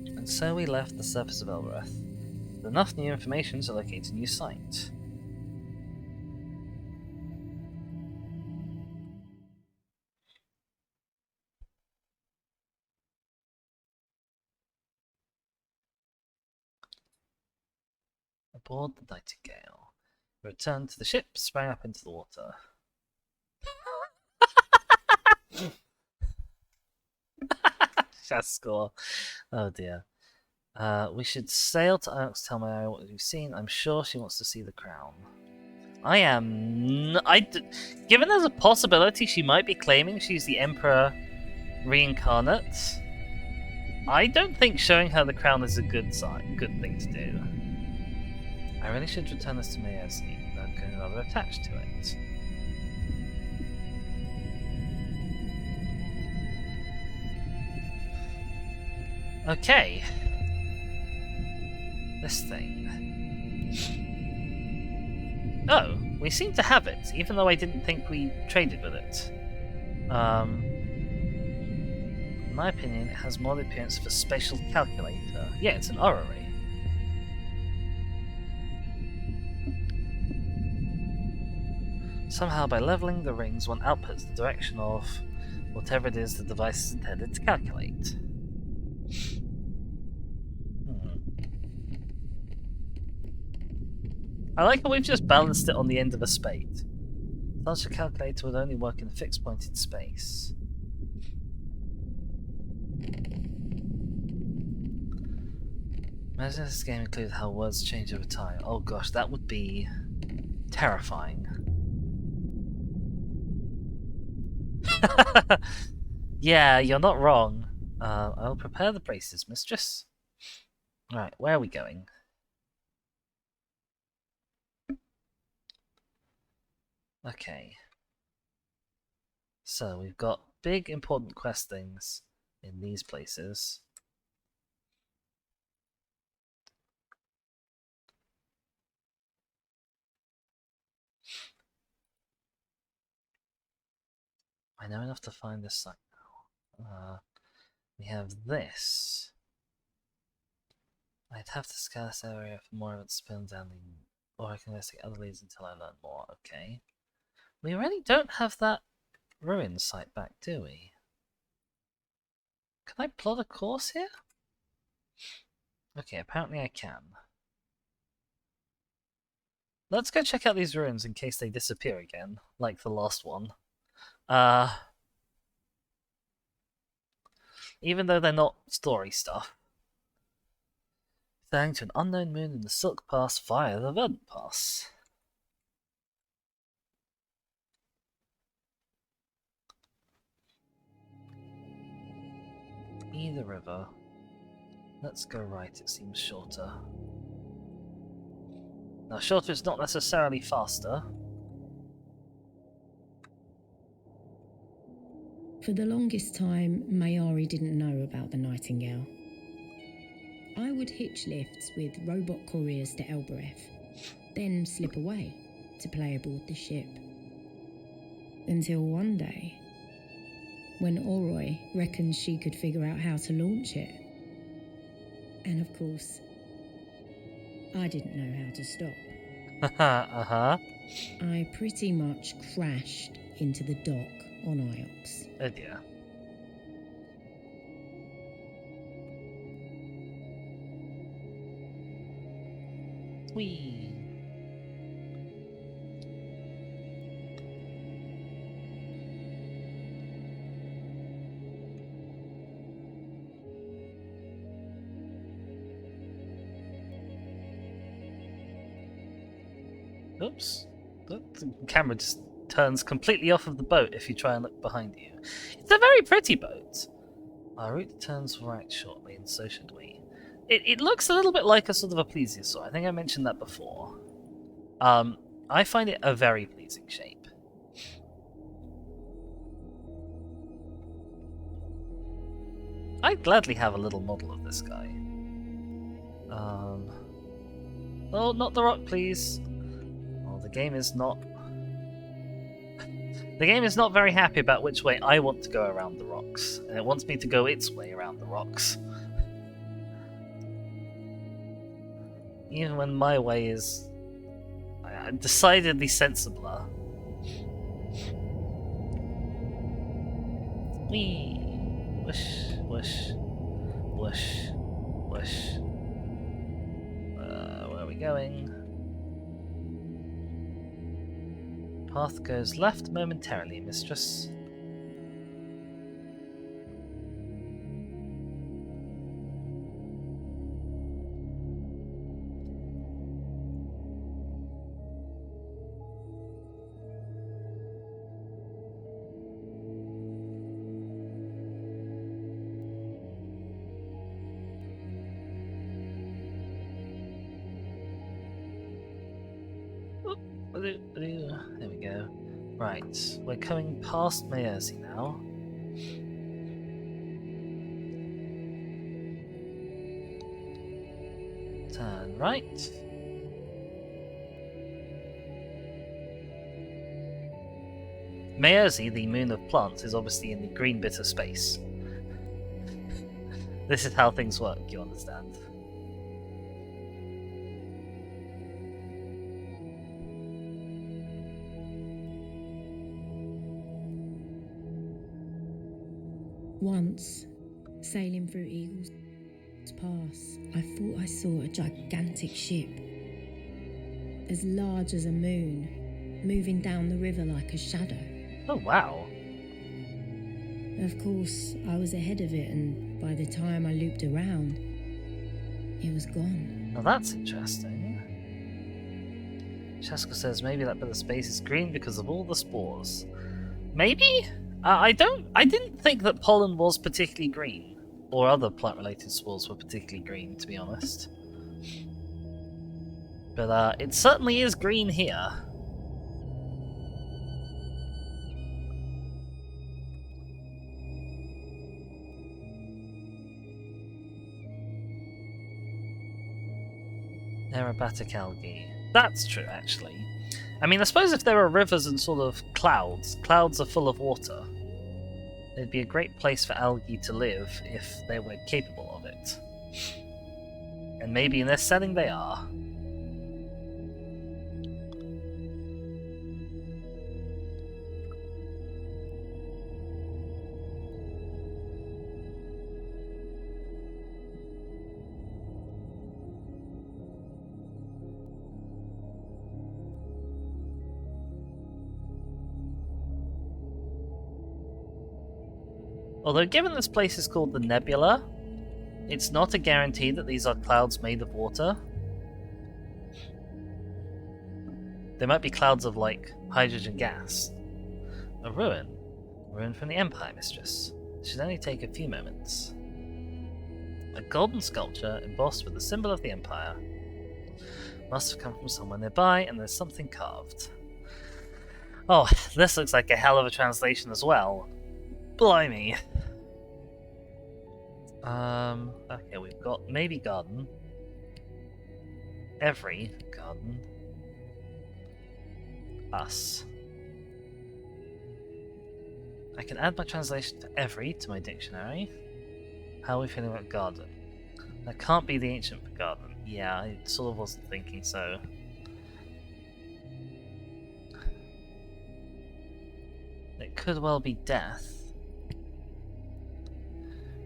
And so we left the surface of Elboreth. With enough new information to locate a new site. Aboard the Nightingale. We returned to the ship, sprang up into the water. Score. Oh dear. We should sail to Onyx. Tell Mary what we've seen. I'm sure she wants to see the crown. I am. Given there's a possibility she might be claiming she's the Emperor reincarnate, I don't think showing her the crown is a good thing to do. I really should return this to Maya's. I'm getting rather attached to it. Okay. This thing. Oh, we seem to have it, even though I didn't think we traded with it. In my opinion, it has more the appearance of a spatial calculator. Yeah, it's an orrery. Somehow, by leveling the rings, one outputs the direction of whatever it is the device is intended to calculate. I like how we've just balanced it on the end of a spade. Such a calculator would only work in a fixed point in space. Imagine this game included how words change over time. Oh gosh, that would be terrifying. Yeah, you're not wrong. I'll prepare the braces, mistress. Right, where are we going? Okay. So, we've got big important quest things in these places. I know enough to find this site now. We have this. I'd have to scour this area for more of its spin down the... Or I can investigate other leads until I learn more. Okay. We really don't have that ruin site back, do we? Can I plot a course here? Okay, apparently I can. Let's go check out these ruins in case they disappear again, like the last one. Even though they're not story stuff. Sailing to an unknown moon in the Silk Pass via the Verdant Pass. Either river. Let's go right, it seems shorter. Now, shorter is not necessarily faster. For the longest time, Mayari didn't know about the Nightingale. I would hitch lifts with robot couriers to Elboreth, then slip away to play aboard the ship. Until one day, when Oroi reckoned she could figure out how to launch it. And of course, I didn't know how to stop. Uh-huh. I pretty much crashed into the dock on Iox. Oh dear. Whee! Oops. The camera just turns completely off of the boat if you try and look behind you. It's a very pretty boat. Our route turns right shortly, and so should we. It looks a little bit like a sort of a plesiosaur. I think I mentioned that before. I find it a very pleasing shape. I'd gladly have a little model of this guy. Oh, not the rock, please. Oh, the game is not... The game is not very happy about which way I want to go around the rocks, and it wants me to go its way around the rocks. Even when my way is decidedly sensibler. Whee! Whoosh, whoosh, whoosh, whoosh. Where are we going? Path goes left momentarily, mistress. There we go. Right, we're coming past Mayersi now. Turn right. Mayersi, the moon of plants, is obviously in the green bit of space. This is how things work, you understand. Once, sailing through Eagle's Pass, I thought I saw a gigantic ship, as large as a moon, moving down the river like a shadow. Oh, wow. Of course, I was ahead of it, and by the time I looped around, it was gone. Now that's interesting. Shaska says maybe that bit of space is green because of all the spores. Maybe? I didn't think that pollen was particularly green, or other plant-related spores were particularly green, to be honest. But it certainly is green here. Aerobatic algae. That's true, actually. I mean, I suppose if there are rivers and sort of clouds are full of water. It'd be a great place for algae to live if they were capable of it. And maybe in this setting they are. Although given this place is called the Nebula, it's not a guarantee that these are clouds made of water. They might be clouds of, like, hydrogen gas. A ruin. A ruin from the Empire, mistress. It should only take a few moments. A golden sculpture embossed with the symbol of the Empire. Must have come from somewhere nearby, and there's something carved. Oh, this looks like a hell of a translation as well. Blimey. Okay, we've got maybe garden. Every garden. Us. I can add my translation for every to my dictionary. How are we feeling about garden? That can't be the ancient for garden. Yeah, I sort of wasn't thinking so. It could well be death.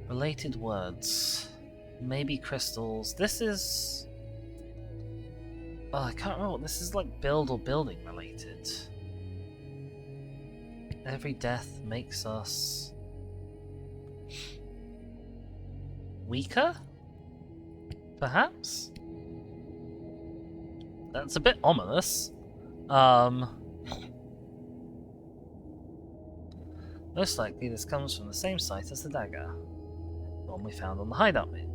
Related words. Maybe crystals. This is... Oh, I can't remember what this is, like build or building related. Every death makes us... weaker? Perhaps? That's a bit ominous. Most likely this comes from the same site as the dagger. The one we found on the hideout pit.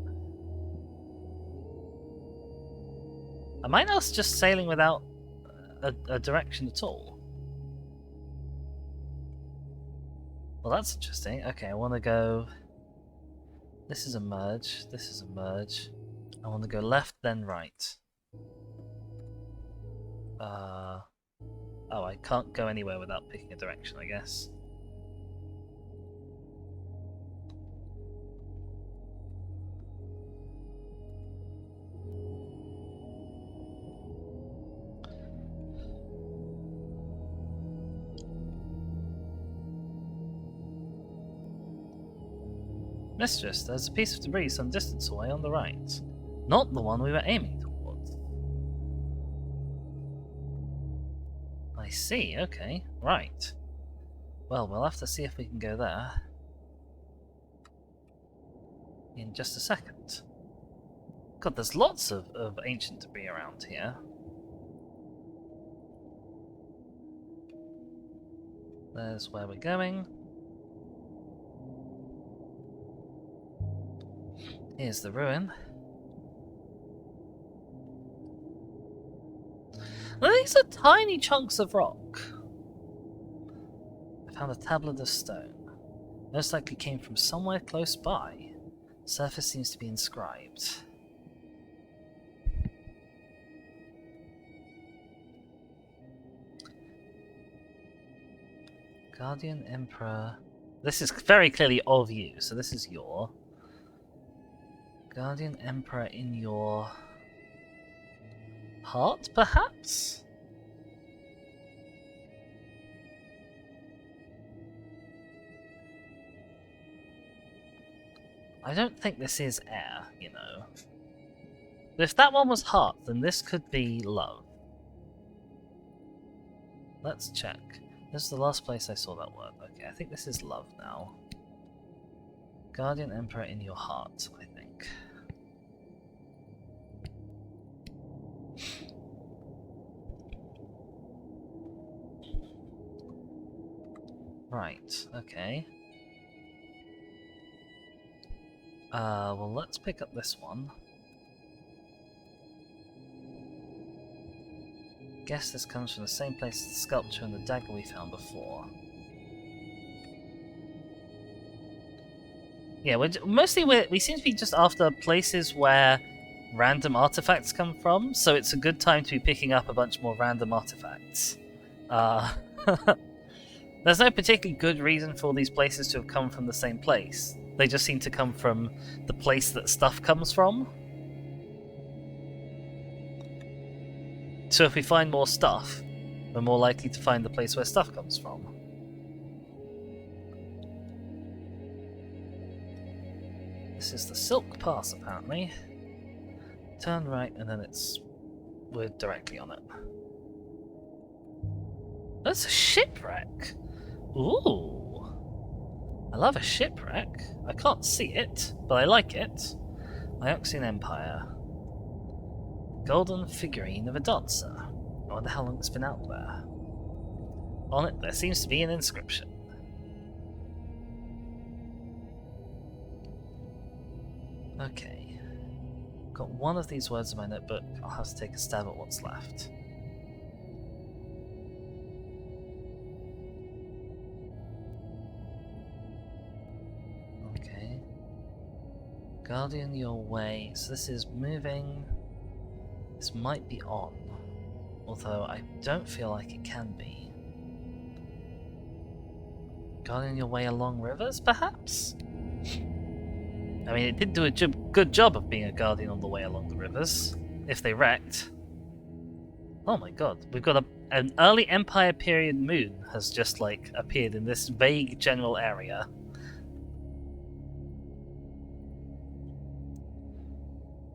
Am I now just sailing without a direction at all? Well, that's interesting. Okay, I want to go... This is a merge. This is a merge. I want to go left, then right. Oh, I can't go anywhere without picking a direction, I guess. Mistress, there's a piece of debris some distance away on the right. Not the one we were aiming towards. I see, okay, right. Well, we'll have to see if we can go there. In just a second. God, there's lots of ancient debris around here. There's where we're going. Here's the ruin. Now, these are tiny chunks of rock. I found a tablet of stone. Most likely came from somewhere close by. Surface seems to be inscribed. Guardian Emperor. This is very clearly of you, so this is your... Guardian Emperor in your... heart, perhaps? I don't think this is air, you know. But if that one was heart, then this could be love. Let's check. This is the last place I saw that word. Okay, I think this is love now. Guardian Emperor in your heart, I think. Right, okay. Well, let's pick up this one. Guess this comes from the same place as the sculpture and the dagger we found before. Yeah, we seem to be just after places where random artifacts come from, so it's a good time to be picking up a bunch more random artifacts. There's no particularly good reason for all these places to have come from the same place. They just seem to come from the place that stuff comes from. So if we find more stuff, we're more likely to find the place where stuff comes from. This is the Silk Pass, apparently. Turn right, and then we're directly on it. That's a shipwreck! Ooh! I love a shipwreck. I can't see it, but I like it. Ioxian Empire. Golden figurine of a dancer. I wonder how long it's been out there. On it, there seems to be an inscription. Okay. Got one of these words in my notebook. I'll have to take a stab at what's left. Okay. Guardian your way. So this is moving. This might be on. Although I don't feel like it can be. Guardian your way along rivers, perhaps? I mean, it did do a good job of being a guardian on the way along the rivers, if they wrecked. Oh my god, we've got an early Empire period moon has just, like, appeared in this vague general area.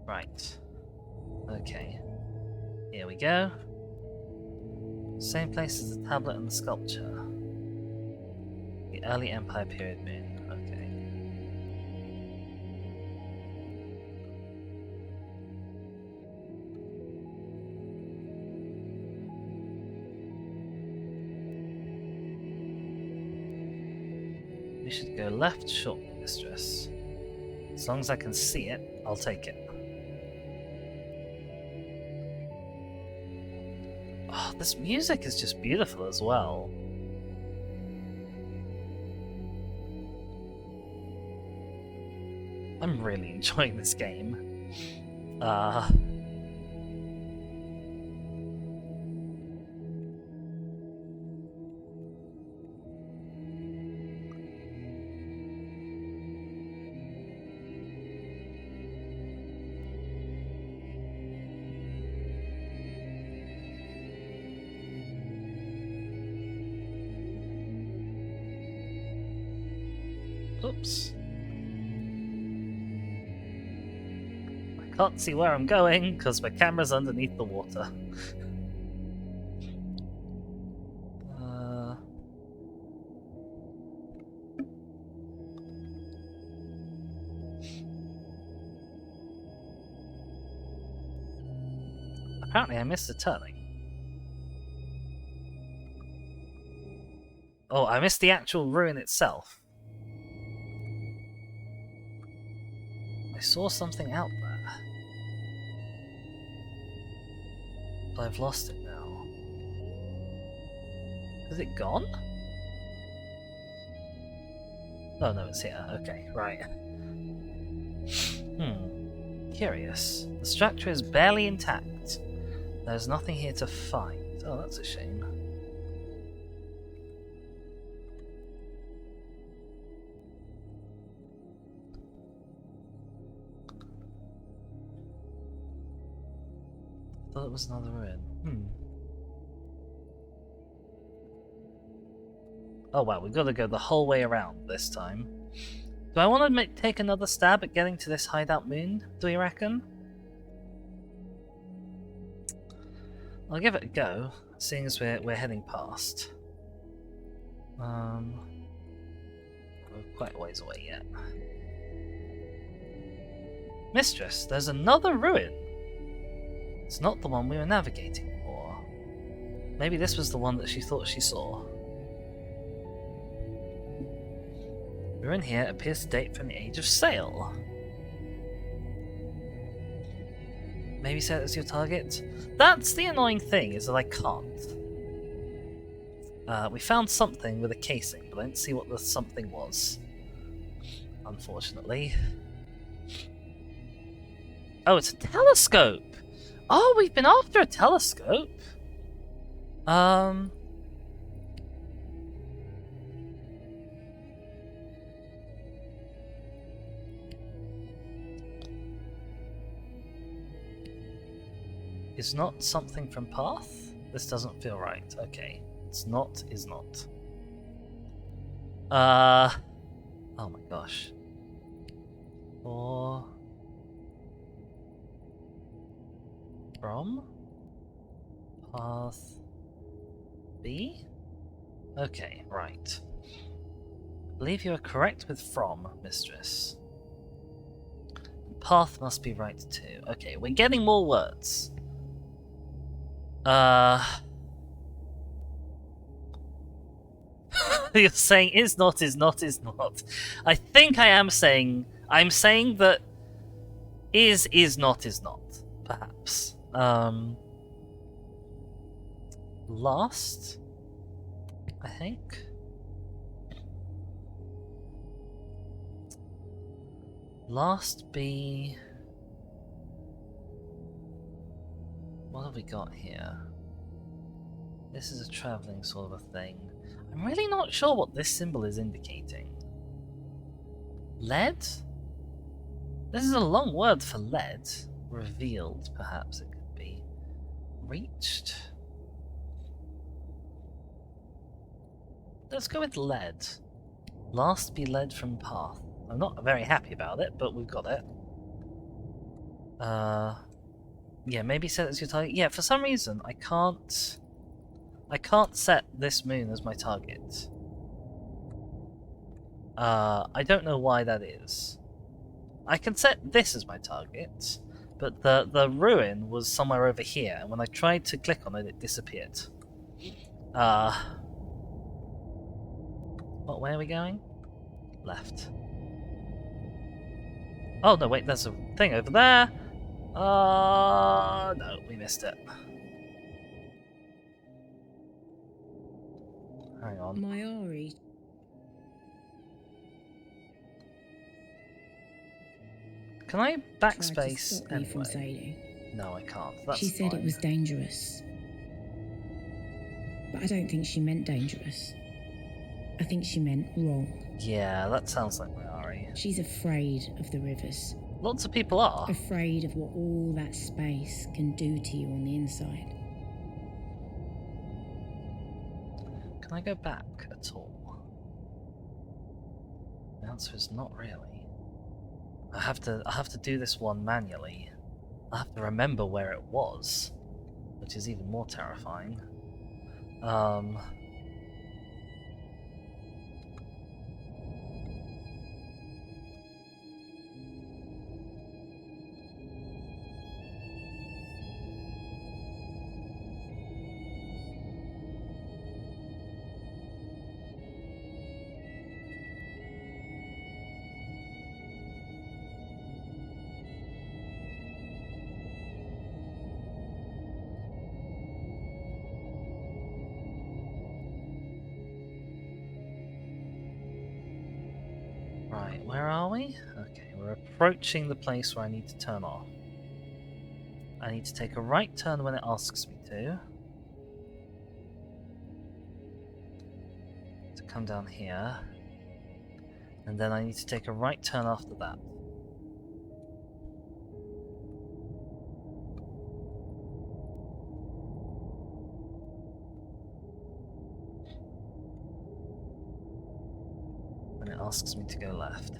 Right. Okay. Here we go. Same place as the tablet and the sculpture. The early Empire period moon. Okay. We should go left shortly, mistress. As long as I can see it, I'll take it. Oh, this music is just beautiful as well. I'm really enjoying this game. Oops. I can't see where I'm going because my camera's underneath the water. Apparently I missed a turning. Oh, I missed the actual ruin itself. I saw something out there. But I've lost it now. Is it gone? Oh no, it's here. Okay, right. Curious. The structure is barely intact. There's nothing here to find. Oh, that's a shame. I thought it was another ruin. Oh wow, we've got to go the whole way around this time. Do I want to take another stab at getting to this hideout moon, do you reckon? I'll give it a go, seeing as we're heading past. We're quite a ways away yet. Mistress, there's another ruin! It's not the one we were navigating for. Maybe this was the one that she thought she saw. The ruin here appears to date from the age of sail. Maybe set it as your target? That's the annoying thing, is that I can't. We found something with a casing, but I didn't see what the something was. Unfortunately. Oh, it's a telescope! Oh, we've been after a telescope! Is not something from Path? This doesn't feel right. Okay. It's not, is not. Oh my gosh. Or... From? Path... B? Okay, right. I believe you are correct with from, mistress. Path must be right too. Okay, we're getting more words. You're saying is not, is not, is not. I think I am saying... I'm saying that Is not, perhaps. Last, I think. Last be... What have we got here? This is a travelling sort of a thing. I'm really not sure what this symbol is indicating. Lead? This is a long word for lead. Revealed, perhaps it could be. Reached? Let's go with lead. Last be led from path. I'm not very happy about it, but we've got it. Yeah, maybe set as your target. Yeah, for some reason I can't set this moon as my target. I don't know why that is. I can set this as my target, but the ruin was somewhere over here, and when I tried to click on it, it disappeared. What way are we going? Left. Oh no, wait, there's a thing over there. No, we missed it. Hang on. My Ari. Can I Tried to backspace stop me from anyway? sailing. No, I can't. That's She said fine. it was dangerous. But I don't think she meant dangerous. I think she meant wrong. Yeah, that sounds like my Ari. She's afraid of the rivers. Lots of people are. Afraid of what all that space can do to you on the inside. Can I go back at all? The answer is not really. I have to do this one manually. I have to remember where it was, which is even more terrifying. Right, where are we? Okay, we're approaching the place where I need to turn off. I need to take a right turn when it asks me to come down here. And then I need to take a right turn after that. When it asks me to go left.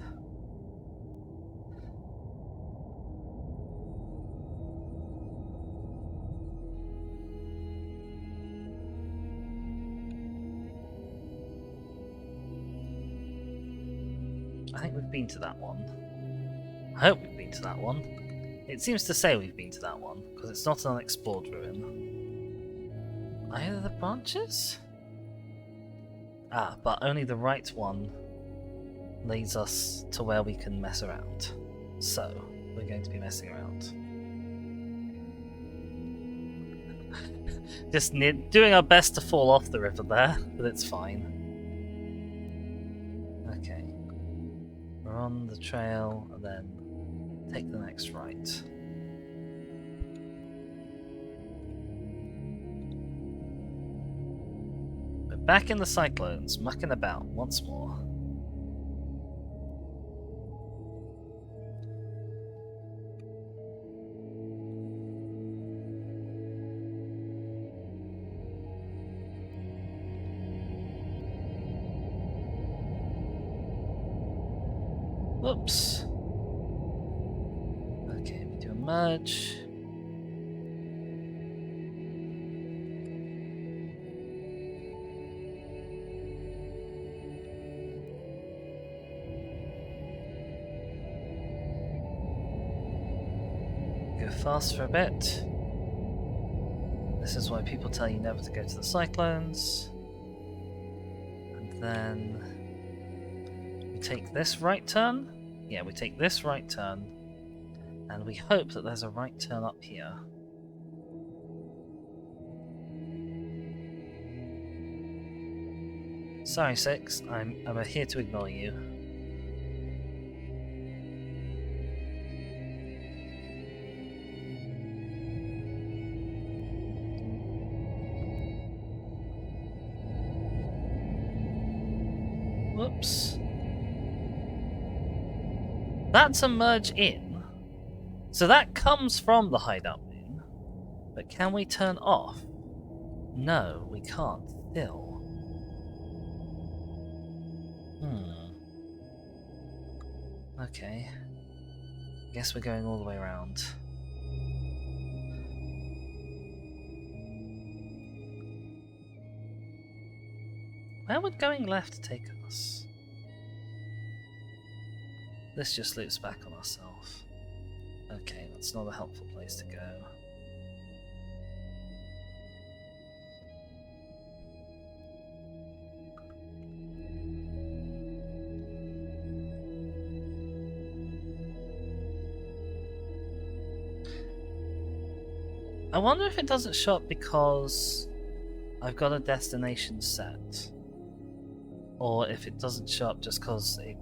I think we've been to that one. I hope we've been to that one. It seems to say we've been to that one, because it's not an unexplored ruin. Either the branches? Ah, but only the right one leads us to where we can mess around. So, we're going to be messing around. Just doing our best to fall off the river there, but it's fine. Okay. We're on the trail, and then take the next right. We're back in the cyclones, mucking about once more. Whoops. Okay, we do a merge. Go fast for a bit. This is why people tell you never to go to the cyclones. And then we take this right turn. Yeah, we take this right turn, And we hope that there's a right turn up here. Sorry, Six. I'm here to ignore you. Whoops. That's a merge in. So that comes from the hideout moon. But can we turn off? No, we can't still. Okay. Guess we're going all the way around. Where would going left take us? This just loops back on ourselves. Okay, that's not a helpful place to go. I wonder if it doesn't show up because I've got a destination set. Or if it doesn't show up just because it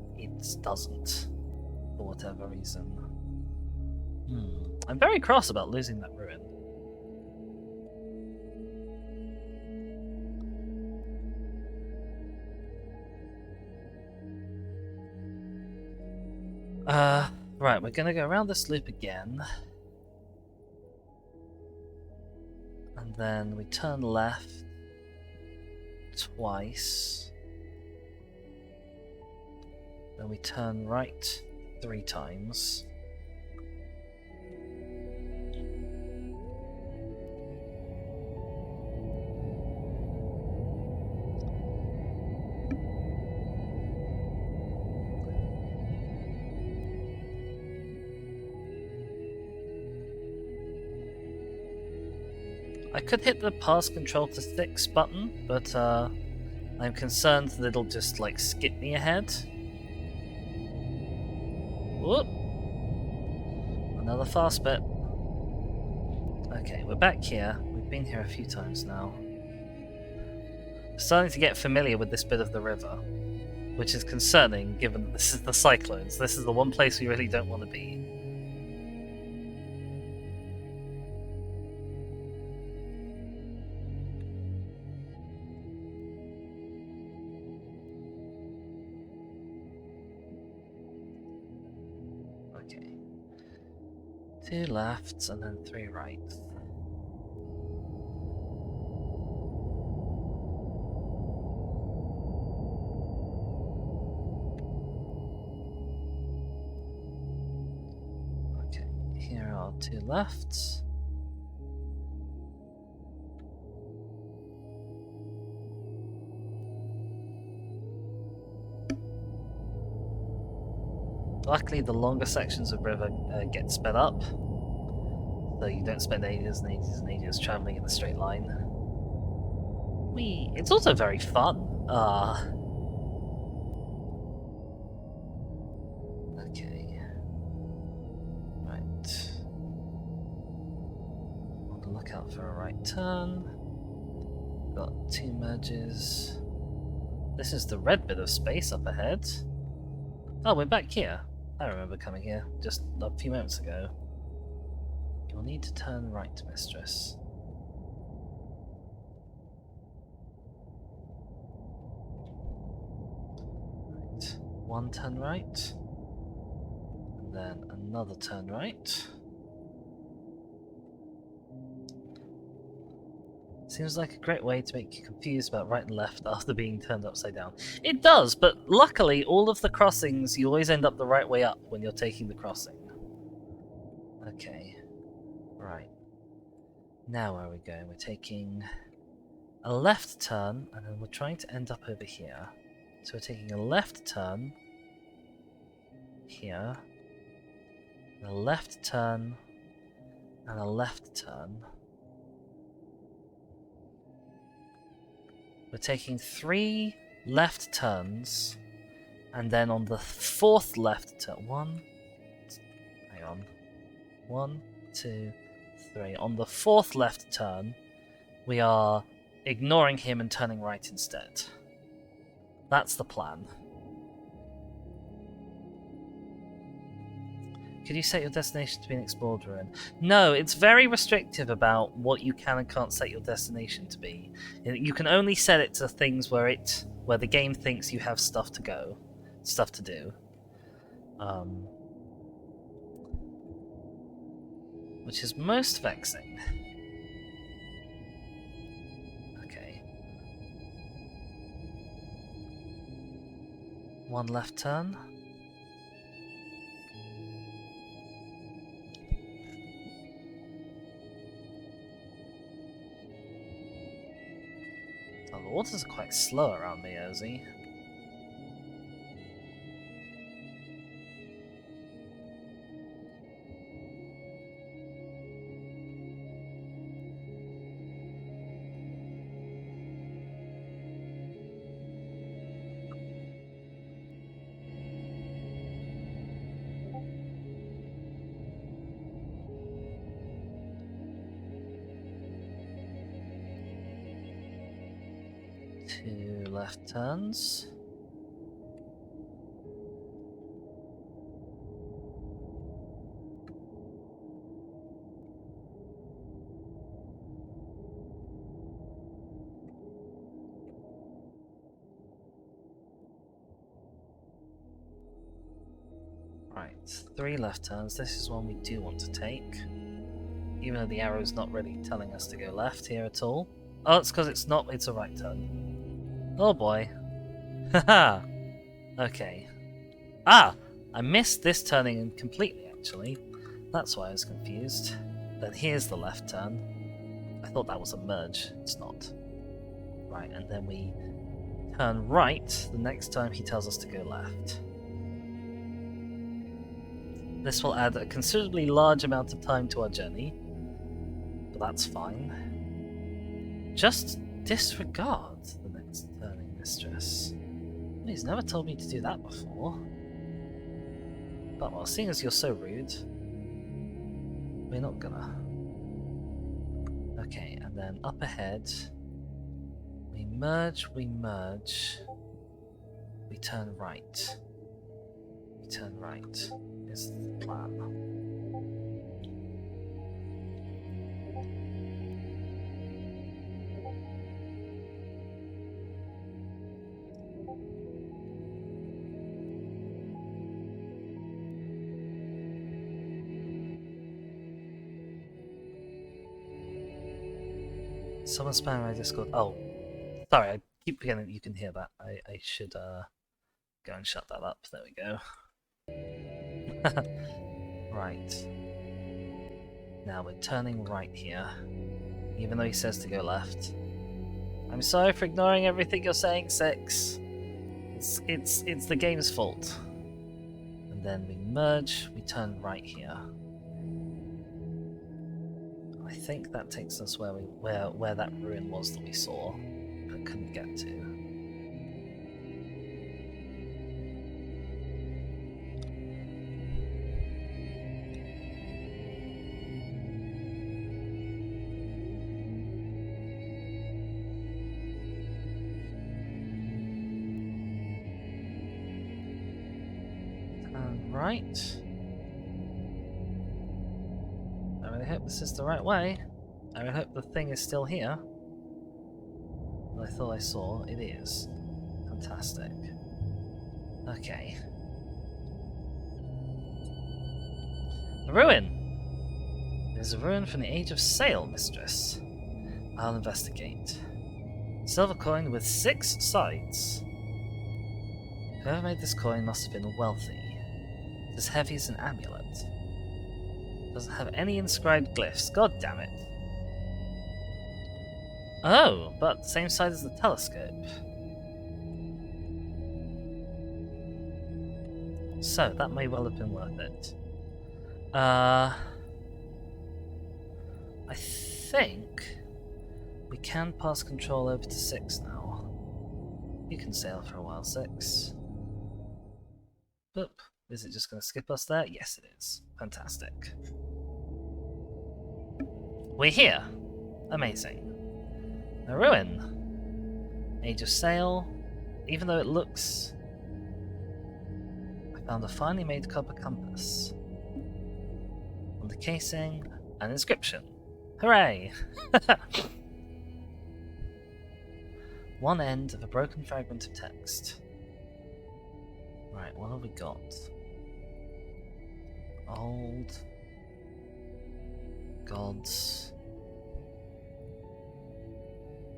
doesn't, for whatever reason. I'm very cross about losing that ruin. Right, we're gonna go around this loop again. And then we turn left twice. Then we turn right 3 times. I could hit the pass control to 6 button, but I'm concerned that it'll just like skip me ahead. Whoop! Another fast bit. Okay, we're back here. We've been here a few times now. Starting to get familiar with this bit of the river, which is concerning given that this is the Cyclones. This is the one place we really don't want to be. Okay. 2 lefts and then 3 rights. Okay, here are 2 lefts. Luckily, the longer sections of river get sped up, so you don't spend ages and ages and ages traveling in a straight line. It's also very fun. Okay. Right. On the lookout for a right turn. Got 2 merges. This is the red bit of space up ahead. Oh, we're back here. I remember coming here just a few moments ago. You'll need to turn right, mistress. Right. 1 turn right. And then another turn right. Seems like a great way to make you confused about right and left after being turned upside down. It does, but luckily all of the crossings, you always end up the right way up when you're taking the crossing. Okay. Right. Now where are we going? We're taking a left turn, and then we're trying to end up over here. So we're taking a left turn here, and a left turn, and a left turn. We're taking 3 left turns, and then on the 4th left turn, hang on. 1, 2, 3. On the fourth left turn, we are ignoring him and turning right instead. That's the plan. Could you set your destination to be an explored ruin? No, it's very restrictive about what you can and can't set your destination to be. You can only set it to things where the game thinks you have stuff to do. Which is most vexing. Okay. 1 left turn. Oh, the waters are quite slow around me, Ozzy. Two left turns. Right, 3 left turns. This is one we do want to take. Even though the arrow's not really telling us to go left here at all. Oh, it's because it's a right turn. Oh boy. Haha! Okay. Ah! I missed this turning completely, actually. That's why I was confused. Then here's the left turn. I thought that was a merge. It's not. Right, and then we turn right the next time he tells us to go left. This will add a considerably large amount of time to our journey, but that's fine. Just disregard the next turning, mistress. He's never told me to do that before. But well, seeing as you're so rude, we're not gonna. Okay, and then up ahead, we merge, we turn right. We turn right. Is the plan. Someone spamming my Discord. Oh, sorry, I keep forgetting that you can hear that. I should go and shut that up. There we go. Right. Now we're turning right here, even though he says to go left. I'm sorry for ignoring everything you're saying, Six. It's the game's fault. And then we merge, we turn right here. I think that takes us where that ruin was that we saw, but couldn't get to. Right. I really hope this is the right way. I really hope the thing is still here. I thought I saw. It is. Fantastic. Okay. A ruin! There's a ruin from the Age of Sail, mistress. I'll investigate. Silver coin with 6 sides. Whoever made this coin must have been wealthy. It's as heavy as an amulet. Doesn't have any inscribed glyphs. God damn it. Oh, but same size as the telescope. So, that may well have been worth it. I think we can pass control over to 6 now. You can sail for a while, 6. Boop. Is it just going to skip us there? Yes, it is. Fantastic. We're here. Amazing. A ruin. Age of Sail. Even though it looks... I found a finely made copper compass. On the casing, an inscription. Hooray! One end of a broken fragment of text. Right, what have we got? Old gods.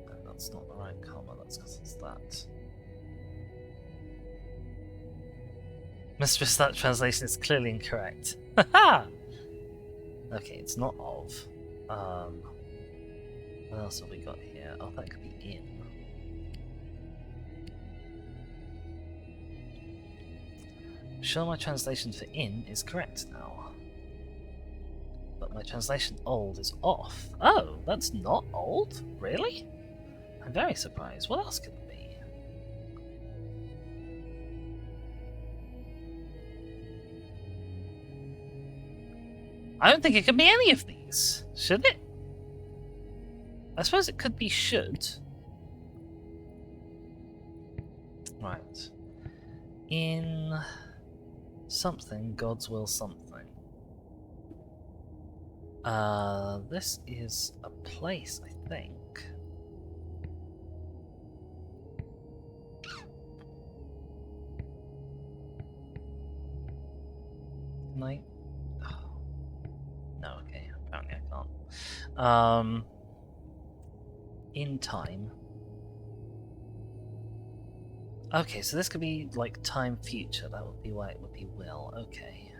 No, that's not the right comma, that's because it's that. Mistress, that translation is clearly incorrect. Haha! Okay, it's not of. What else have we got here? Oh, that could be in. I'm sure my translation for in is correct now. But my translation old is off. Oh, that's not old? Really? I'm very surprised. What else could it be? I don't think it could be any of these. Should it? I suppose it could be should. Right. In something, God's will something. This is a place, I think. Can I? Oh. No, okay. Apparently I can't. In time. Okay, so this could be like time future. That would be why it would be will. Okay.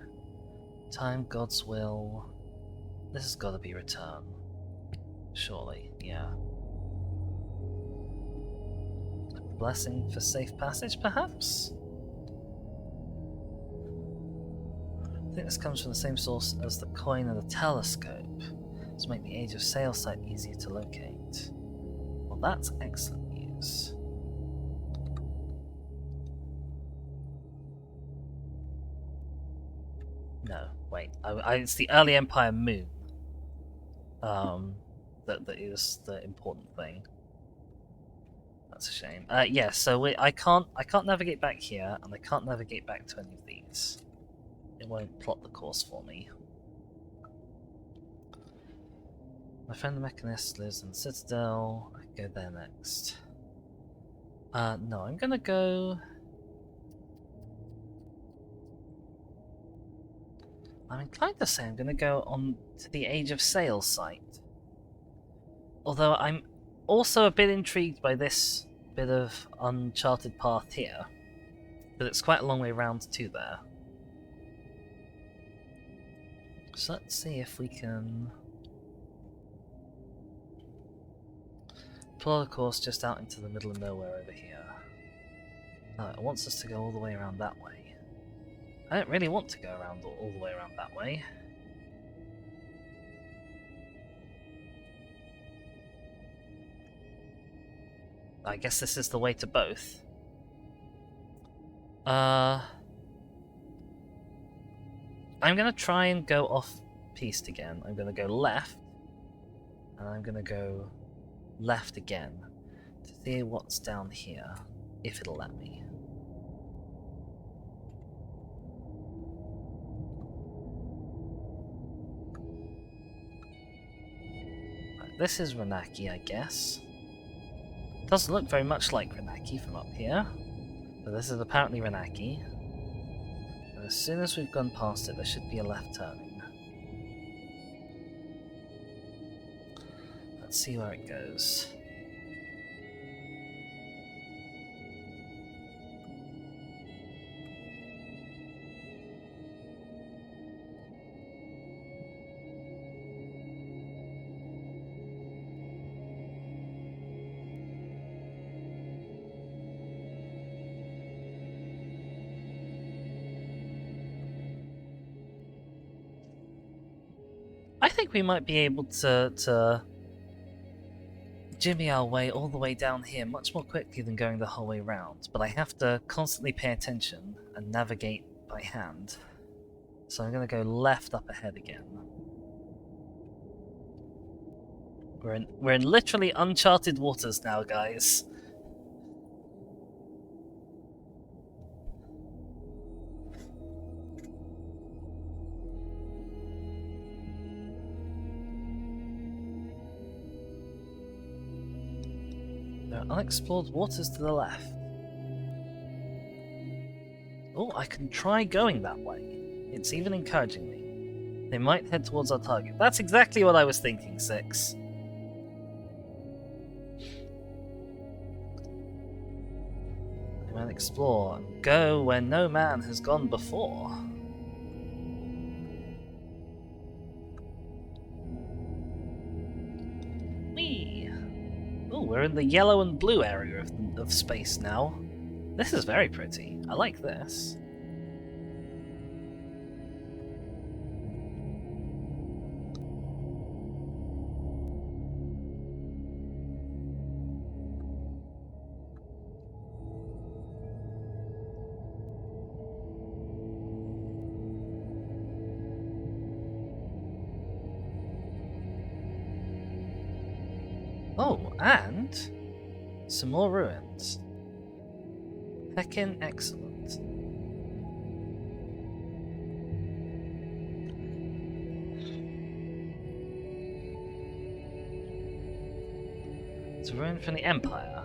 Time, God's will. This has got to be return. Surely, yeah. A blessing for safe passage, perhaps? I think this comes from the same source as the coin and the telescope, to make the Age of Sail site easier to locate. Well, that's excellent news. No, wait. It's the Early Empire moon. That is the important thing. That's a shame. Yeah. So I can't navigate back here, and I can't navigate back to any of these. It won't plot the course for me. My friend the Mechanist lives in the Citadel. I can go there next. No, I'm gonna go. I'm inclined to say I'm going to go on to the Age of Sail site. Although I'm also a bit intrigued by this bit of uncharted path here. But it's quite a long way round to there. So let's see if we can plot a course just out into the middle of nowhere over here. It wants us to go all the way around that way. I don't really want to go around all the way around that way. I guess this is the way to both. I'm gonna try and go off-piste again. I'm gonna go left, and I'm gonna go left again to see what's down here, if it'll let me. This is Renaki, I guess. Doesn't look very much like Renaki from up here, but this is apparently Renaki. And as soon as we've gone past it, there should be a left turning. Let's see where it goes. I think we might be able to jimmy our way all the way down here much more quickly than going the whole way round, but I have to constantly pay attention and navigate by hand. So I'm going to go left up ahead again. We're in literally uncharted waters now, guys. There are unexplored waters to the left. Oh, I can try going that way. It's even encouraging me. They might head towards our target. That's exactly what I was thinking, 6. They might explore and go where no man has gone before. Whee! Oh, we're in the yellow and blue area of space now. This is very pretty. I like this. Oh, and some more ruins. Heckin' excellent. It's a ruin from the Empire.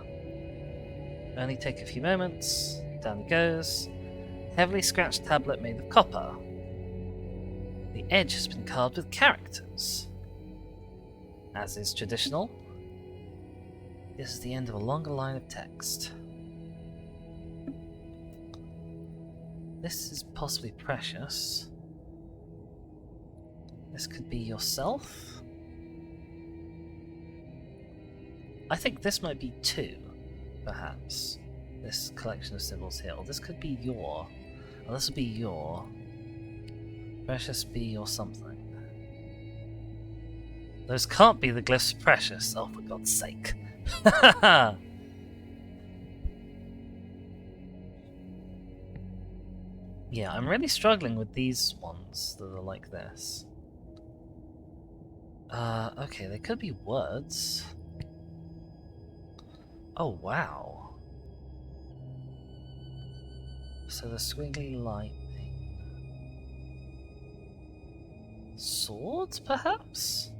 Only take a few moments. Down it goes. Heavily scratched tablet made of copper. The edge has been carved with characters. As is traditional, this is the end of a longer line of text. This is possibly precious. This could be yourself. I think this might be 2, perhaps. This collection of symbols here. Or this could be your. Or this would be your. Precious be your something. Those can't be the glyphs of Precious. Oh, for God's sake. Yeah, I'm really struggling with these ones that are like this. Okay, they could be words. Oh, wow. So the squiggly lightning. Swords, perhaps?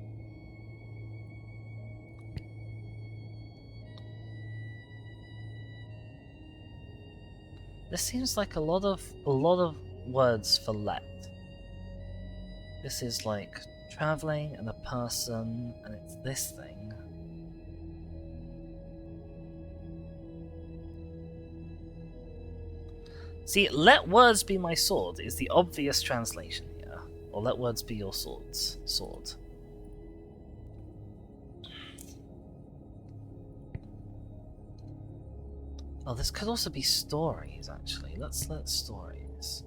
This seems like a lot of words for let. This is like traveling and a person, and it's this thing. See, let words be my sword is the obvious translation here. Or let words be your sword. Oh, this could also be stories, actually. Let's let stories.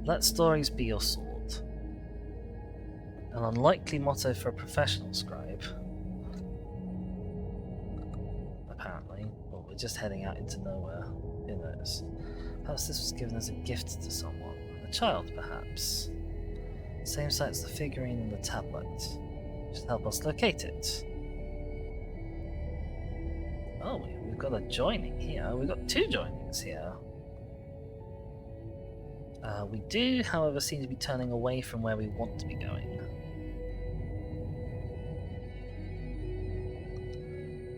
Let stories be your sword. An unlikely motto for a professional scribe. Apparently. Well, we're just heading out into nowhere. Who knows? Perhaps this was given as a gift to someone. A child, perhaps. Same site as the figurine and the tablet. Should help us locate it. Oh, we've got a joining here. We've got 2 joinings here. We do, however, seem to be turning away from where we want to be going.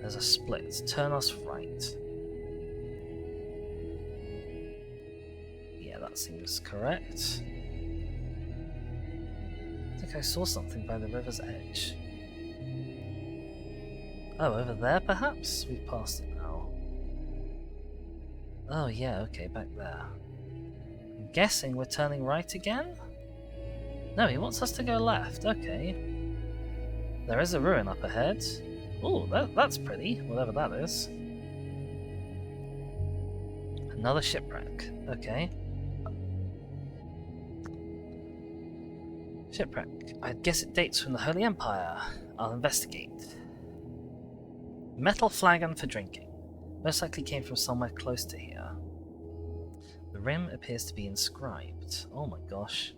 There's a split. Turn us right. Yeah, that seems correct. I think I saw something by the river's edge. Oh, over there perhaps? We've passed it now. Oh yeah, okay, back there. I'm guessing we're turning right again? No, he wants us to go left, okay. There is a ruin up ahead. Ooh, that's pretty, whatever that is. Another shipwreck, okay. Shipwreck. I guess it dates from the Holy Empire. I'll investigate. Metal flagon for drinking. Most likely came from somewhere close to here. The rim appears to be inscribed. Oh my gosh.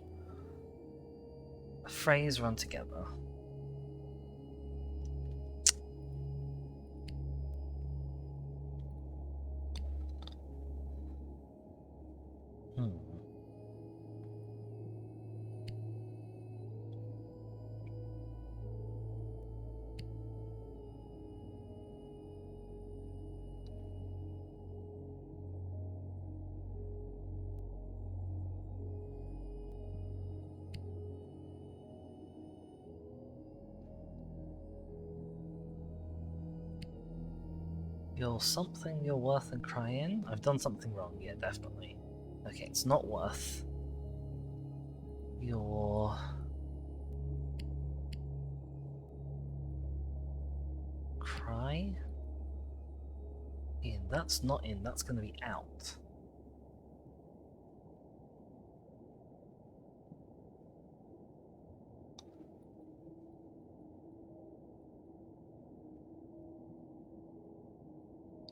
a phrase run together. You're something you're worth and cry in? I've done something wrong, yeah, definitely. Okay, it's not worth. You're... Cry? In, that's not in, that's gonna be out.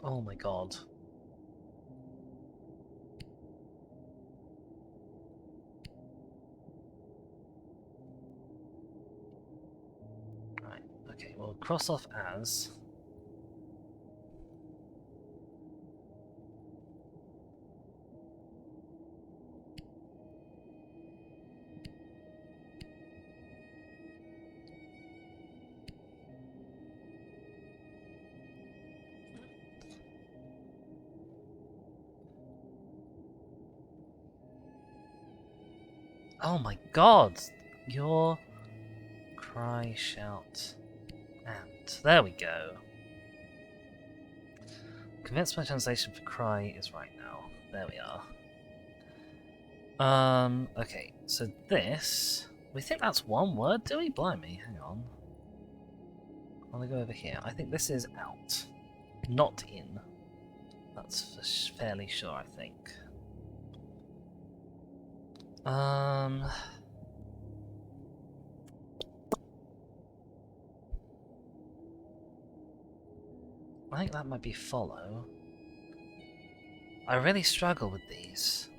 Oh my god. Right, okay, well, cross off as. Oh my god! Your cry, shout, and there we go. Convinced my translation for cry is right now. There we are. Okay, so this... We think that's one word, do we? Blimey, hang on. I'm gonna go over here. I think this is out, not in. That's fairly sure, I think. I think that might be follow. I really struggle with these.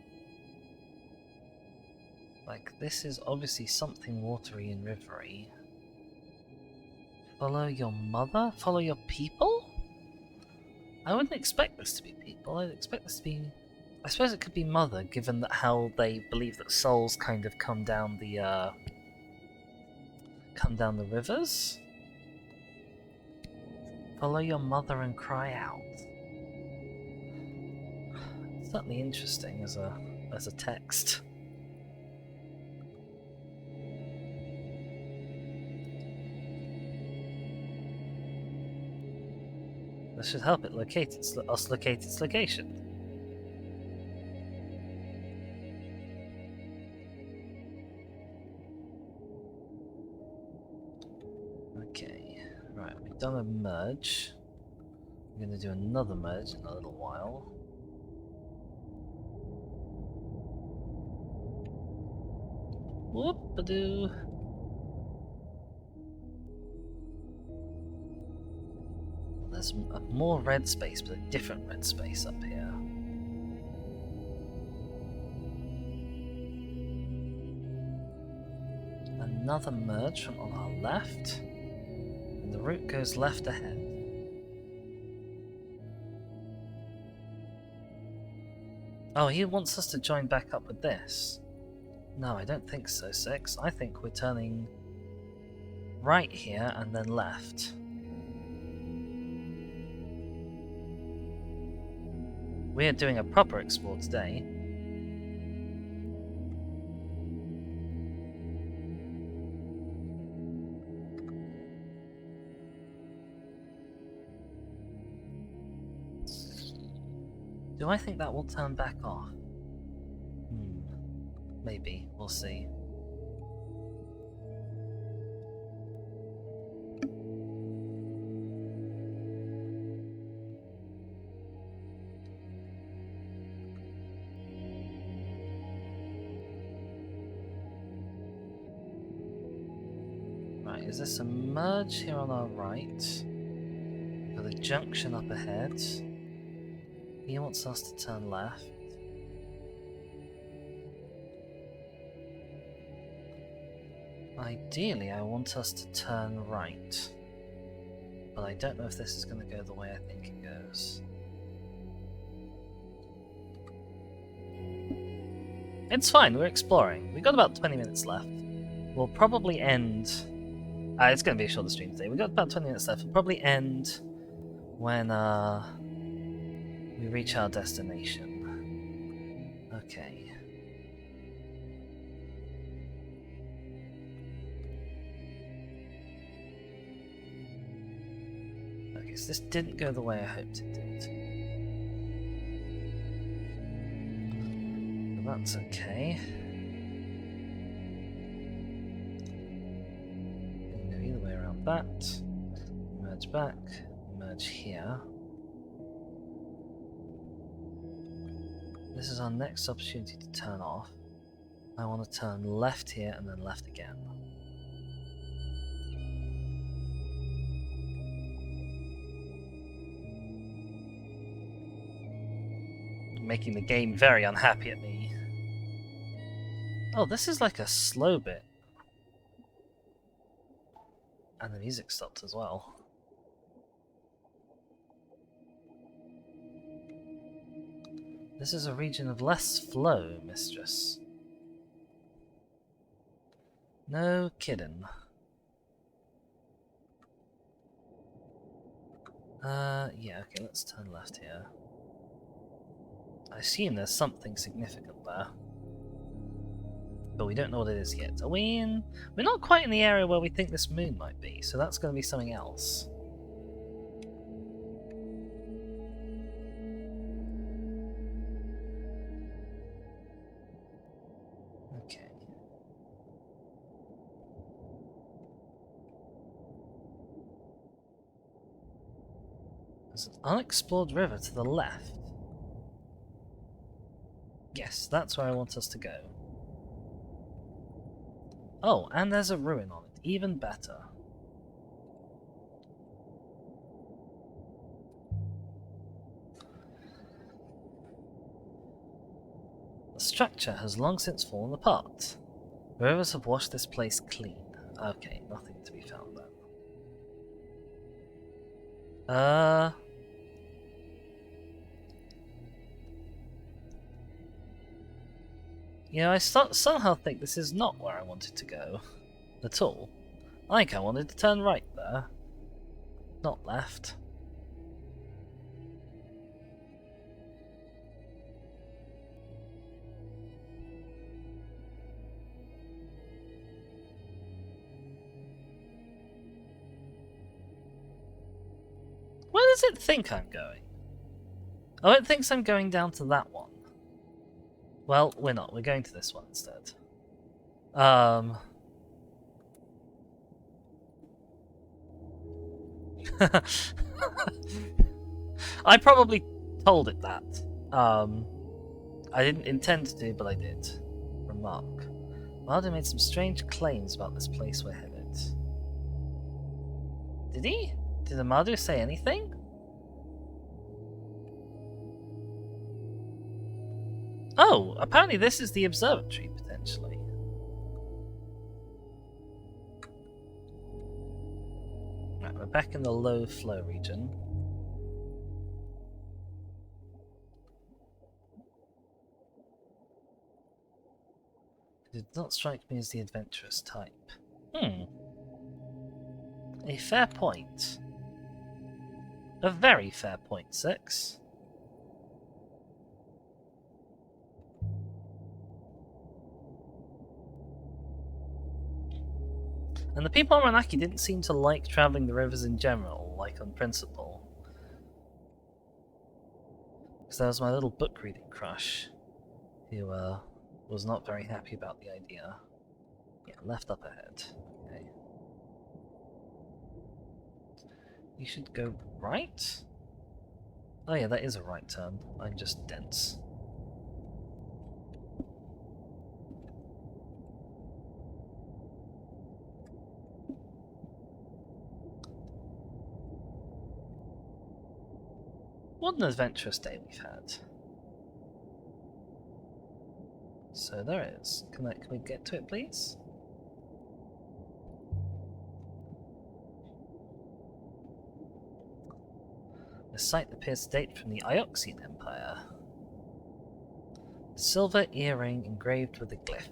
Like, this is obviously something watery and rivery. Follow your mother? Follow your people? I wouldn't expect this to be people. I'd expect this to be... I suppose it could be mother, given that how they believe that souls kind of come down the rivers. Follow your mother and cry out. It's certainly interesting as a text. This should help it locate us locate its location. Okay, right, we've done a merge. We're going to do another merge in a little while. Whoop-a-doo. There's more red space, but a different red space up here. Another merge from on our left. And the route goes left ahead. Oh, he wants us to join back up with this. No, I don't think so, Six. I think we're turning right here and then left. We're doing a proper explore today. Do I think that will turn back off? Maybe. We'll see. Right, is this a merge here on our right? With a junction up ahead. He wants us to turn left. Ideally, I want us to turn right. But I don't know if this is going to go the way I think it goes. It's fine, we're exploring. We've got about 20 minutes left. We'll probably end... it's going to be a shorter stream today. We've got about 20 minutes left. We'll probably end when we reach our destination. Okay. Okay, so this didn't go the way I hoped it did. But that's okay. Go either way around that. Merge back. Merge here. This is our next opportunity to turn off. I want to turn left here and then left again. Making the game very unhappy at me. Oh, this is like a slow bit. And the music stopped as well. This is a region of less flow, mistress. No kidding. Yeah, okay, let's turn left here. I assume there's something significant there. But we don't know what it is yet. Are we in... We're not quite in the area where we think this moon might be, so that's going to be something else. Okay. There's an unexplored river to the left. Yes, that's where I want us to go. Oh, and there's a ruin on it. Even better. The structure has long since fallen apart. The rivers have washed this place clean. Okay, nothing to be found then. You know, I somehow think this is not where I wanted to go. At all. I think I wanted to turn right there. Not left. Where does it think I'm going? Oh, it thinks I'm going down to that one. Well, we're not. We're going to this one instead. I probably told it that. I didn't intend to, but I did. Remark. Mardu made some strange claims about this place we're headed. Did he? Did Mardu say anything? Oh, apparently this is the observatory, potentially. Right, we're back in the low flow region. It did not strike me as the adventurous type. A fair point. A very fair point, Six. And the people on Ranaki didn't seem to like travelling the rivers in general, like on principle. Because there was my little book reading crush, who was not very happy about the idea. Yeah, left up ahead. Okay. You should go right? Oh yeah, that is a right turn. I'm just dense. What an adventurous day we've had. So there it is. Can we get to it, please? This site appears to date from the Ioxian Empire. Silver earring engraved with a glyph.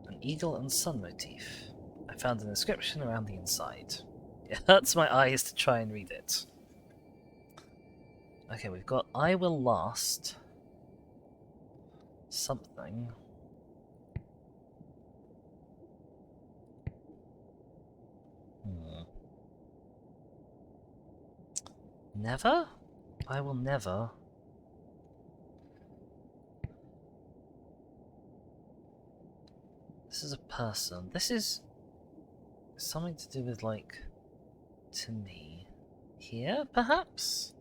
An eagle and sun motif. I found an inscription around the inside. It hurts my eyes to try and read it. Okay, we've got I will last something. Never? I will never. This is a person. This is something to do with, like, to me. Here, perhaps?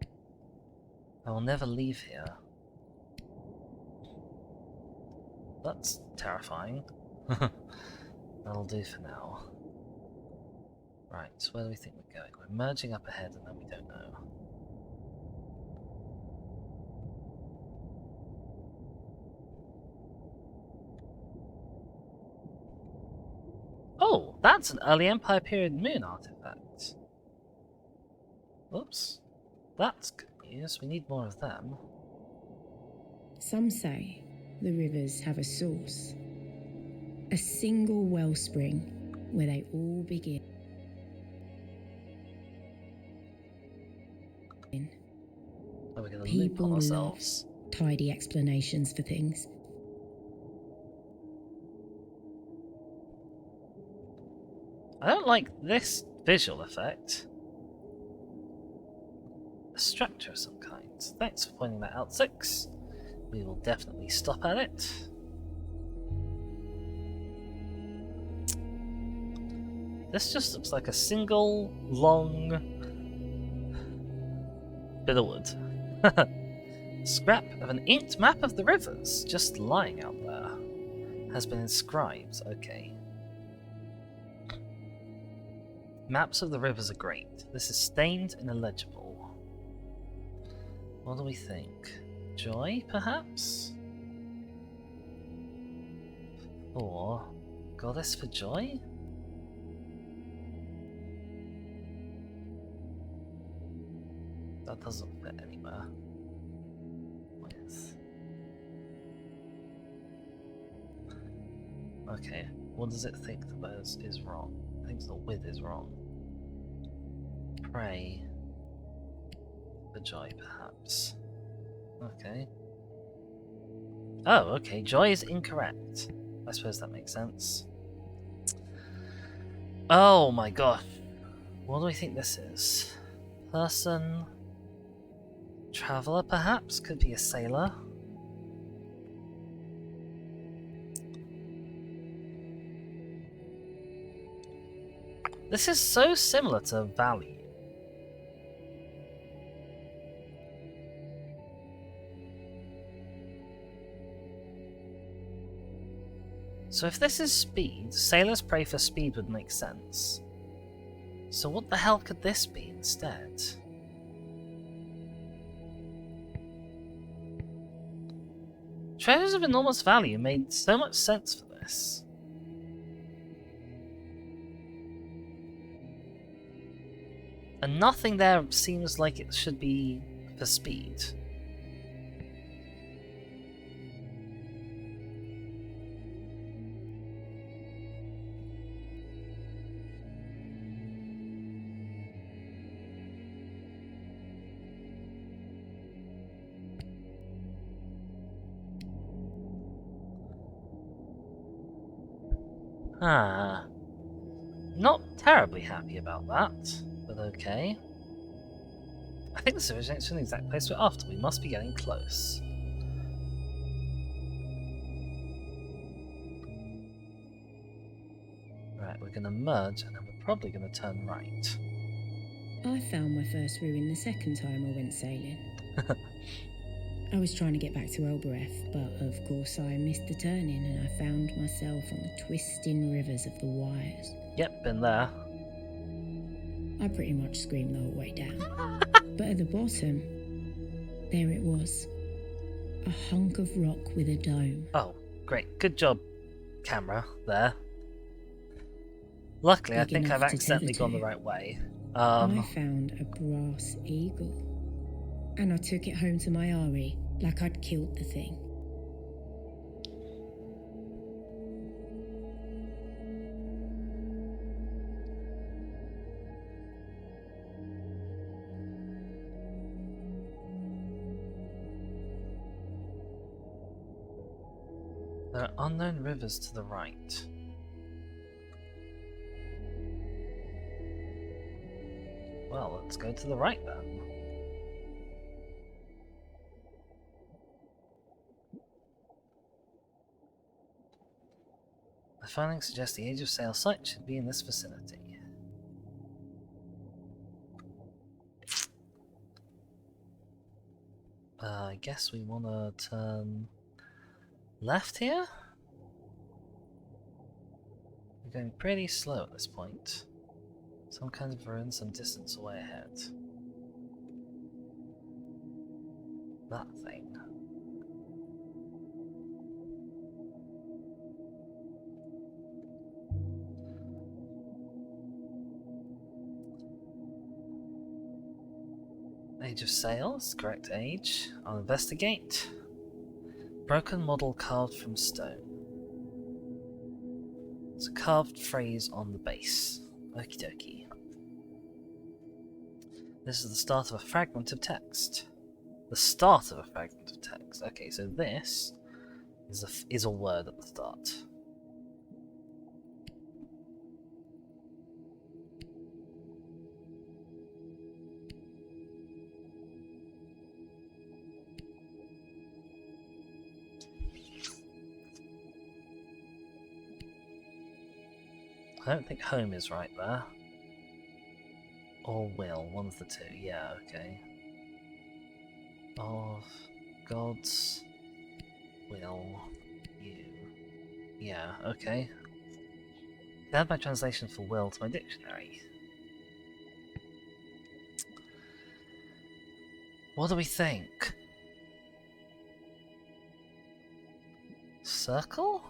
I will never leave here. That's terrifying. That'll do for now. Right, so where do we think we're going? We're merging up ahead and then we don't know. Oh, that's an early Empire period moon artifact. Oops. That's good news. We need more of them. Some say the rivers have a source, a single wellspring where they all begin. Oh, we're going to loop People on love ourselves. tidy explanations for things. I don't like this visual effect. A structure of some kind. Thanks for pointing that out, Six. We will definitely stop at it. This just looks like a single, long bit of wood. Scrap of an inked map of the rivers, just lying out there. Has been inscribed, okay. Maps of the rivers are great. This is stained and illegible. What do we think? Joy, perhaps? Or Goddess for Joy? That doesn't fit anywhere. With. Okay, what does it think the verse is wrong? It thinks the with is wrong. Pray for joy, perhaps. Okay. Oh, okay, joy is incorrect. I suppose that makes sense. Oh my god. What do we think this is? Person... Traveller, perhaps? Could be a sailor. This is so similar to Valley. So if this is speed, sailors pray for speed would make sense. So what the hell could this be instead? Treasures of enormous value made so much sense for this. And nothing there seems like it should be for speed. Ah, not terribly happy about that, but okay. I think this originates from the exact place we're after. We must be getting close. Right, we're going to merge, and then we're probably going to turn right. I found my first ruin the second time I went sailing. I was trying to get back to Elboreth, but of course I missed the turning and I found myself on the twisting rivers of the Wires. Yep, been there. I pretty much screamed the whole way down. But at the bottom, there it was. A hunk of rock with a dome. Oh, great. Good job, camera, there. Luckily, I Big think I've enough to tether accidentally gone the to. right way. I found a brass eagle. And I took it home to my Ari like I'd killed the thing. There are unknown rivers to the right. Well, let's go to the right then. The findings suggest the Age of Sail site should be in this vicinity. I guess we want to turn left here? We're going pretty slow at this point. Some kind of ruin some distance away ahead. That thing. Age of Sails, correct age. I'll investigate. Broken model carved from stone. It's a carved phrase on the base. Okie dokie. This is the start of a fragment of text. The start of a fragment of text. Okay, so this is a word at the start. I don't think home is right there. Or will, one of the two. Yeah, okay. Of God's will you. Yeah, okay. Add my translation for will to my dictionary. What do we think? Circle?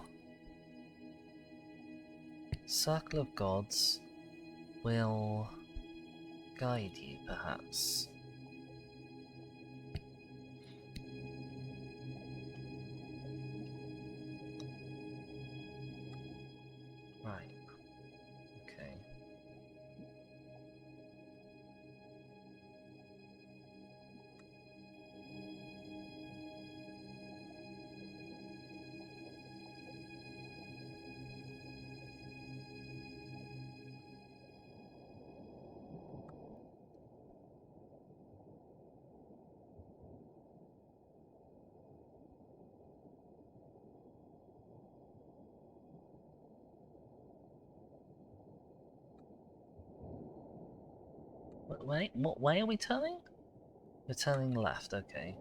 Circle of gods will guide you, perhaps. Right. Okay. Wait, what way are we turning? We're turning left, okay.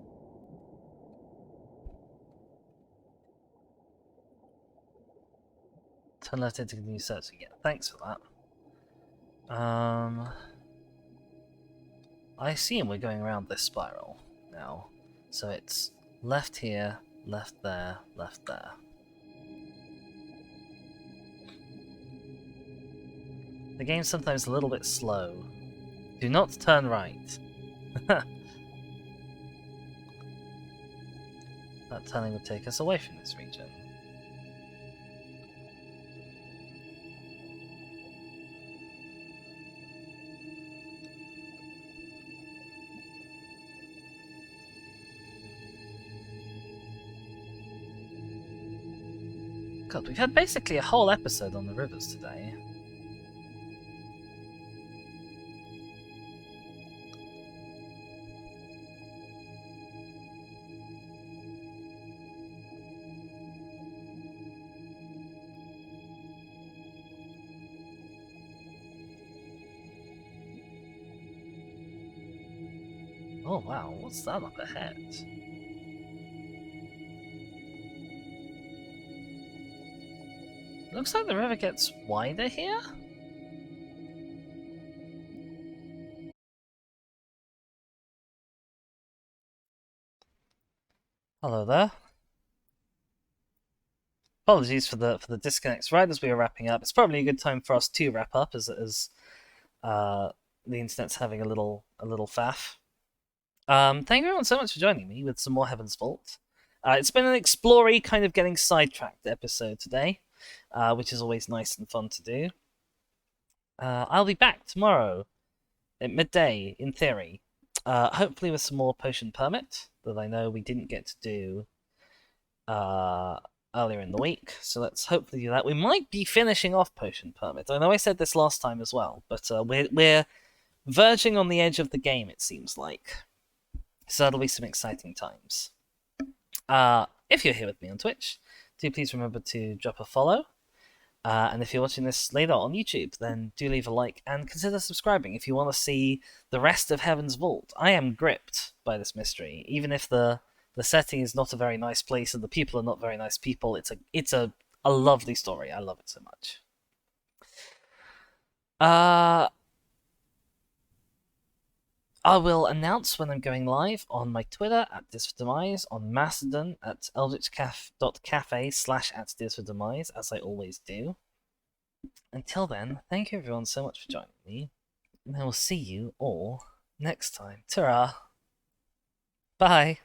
Turn left into the new search again. Thanks for that. I assume we're going around this spiral now. So it's left here, left there, left there. The game's sometimes a little bit slow. Do not turn right. That turning would take us away from this region. God, we've had basically a whole episode on the rivers today. Oh wow, what's that up ahead? Looks like the river gets wider here? Hello there. apologies for the disconnects right as we were wrapping up. It's probably a good time for us to wrap up as the internet's having a little faff. Thank you everyone so much for joining me with some more Heaven's Vault. It's been an explory, kind of getting sidetracked episode today, which is always nice and fun to do. I'll be back tomorrow at midday, in theory. Hopefully with some more Potion Permit that I know we didn't get to do earlier in the week. So let's hopefully do that. We might be finishing off Potion Permit. I know I said this last time as well, but we're verging on the edge of the game, it seems like. So that'll be some exciting times. If you're here with me on Twitch, do please remember to drop a follow. And if you're watching this later on YouTube, then do leave a like and consider subscribing if you want to see the rest of Heaven's Vault. I am gripped by this mystery, even if the setting is not a very nice place and the people are not very nice people. It's a lovely story. I love it so much. I will announce when I'm going live on my Twitter @DisForDemise, on Mastodon at eldritchcafe.cafe/@DisForDemise, as I always do. Until then, thank you everyone so much for joining me, and I will see you all next time. Ta-ra! Bye!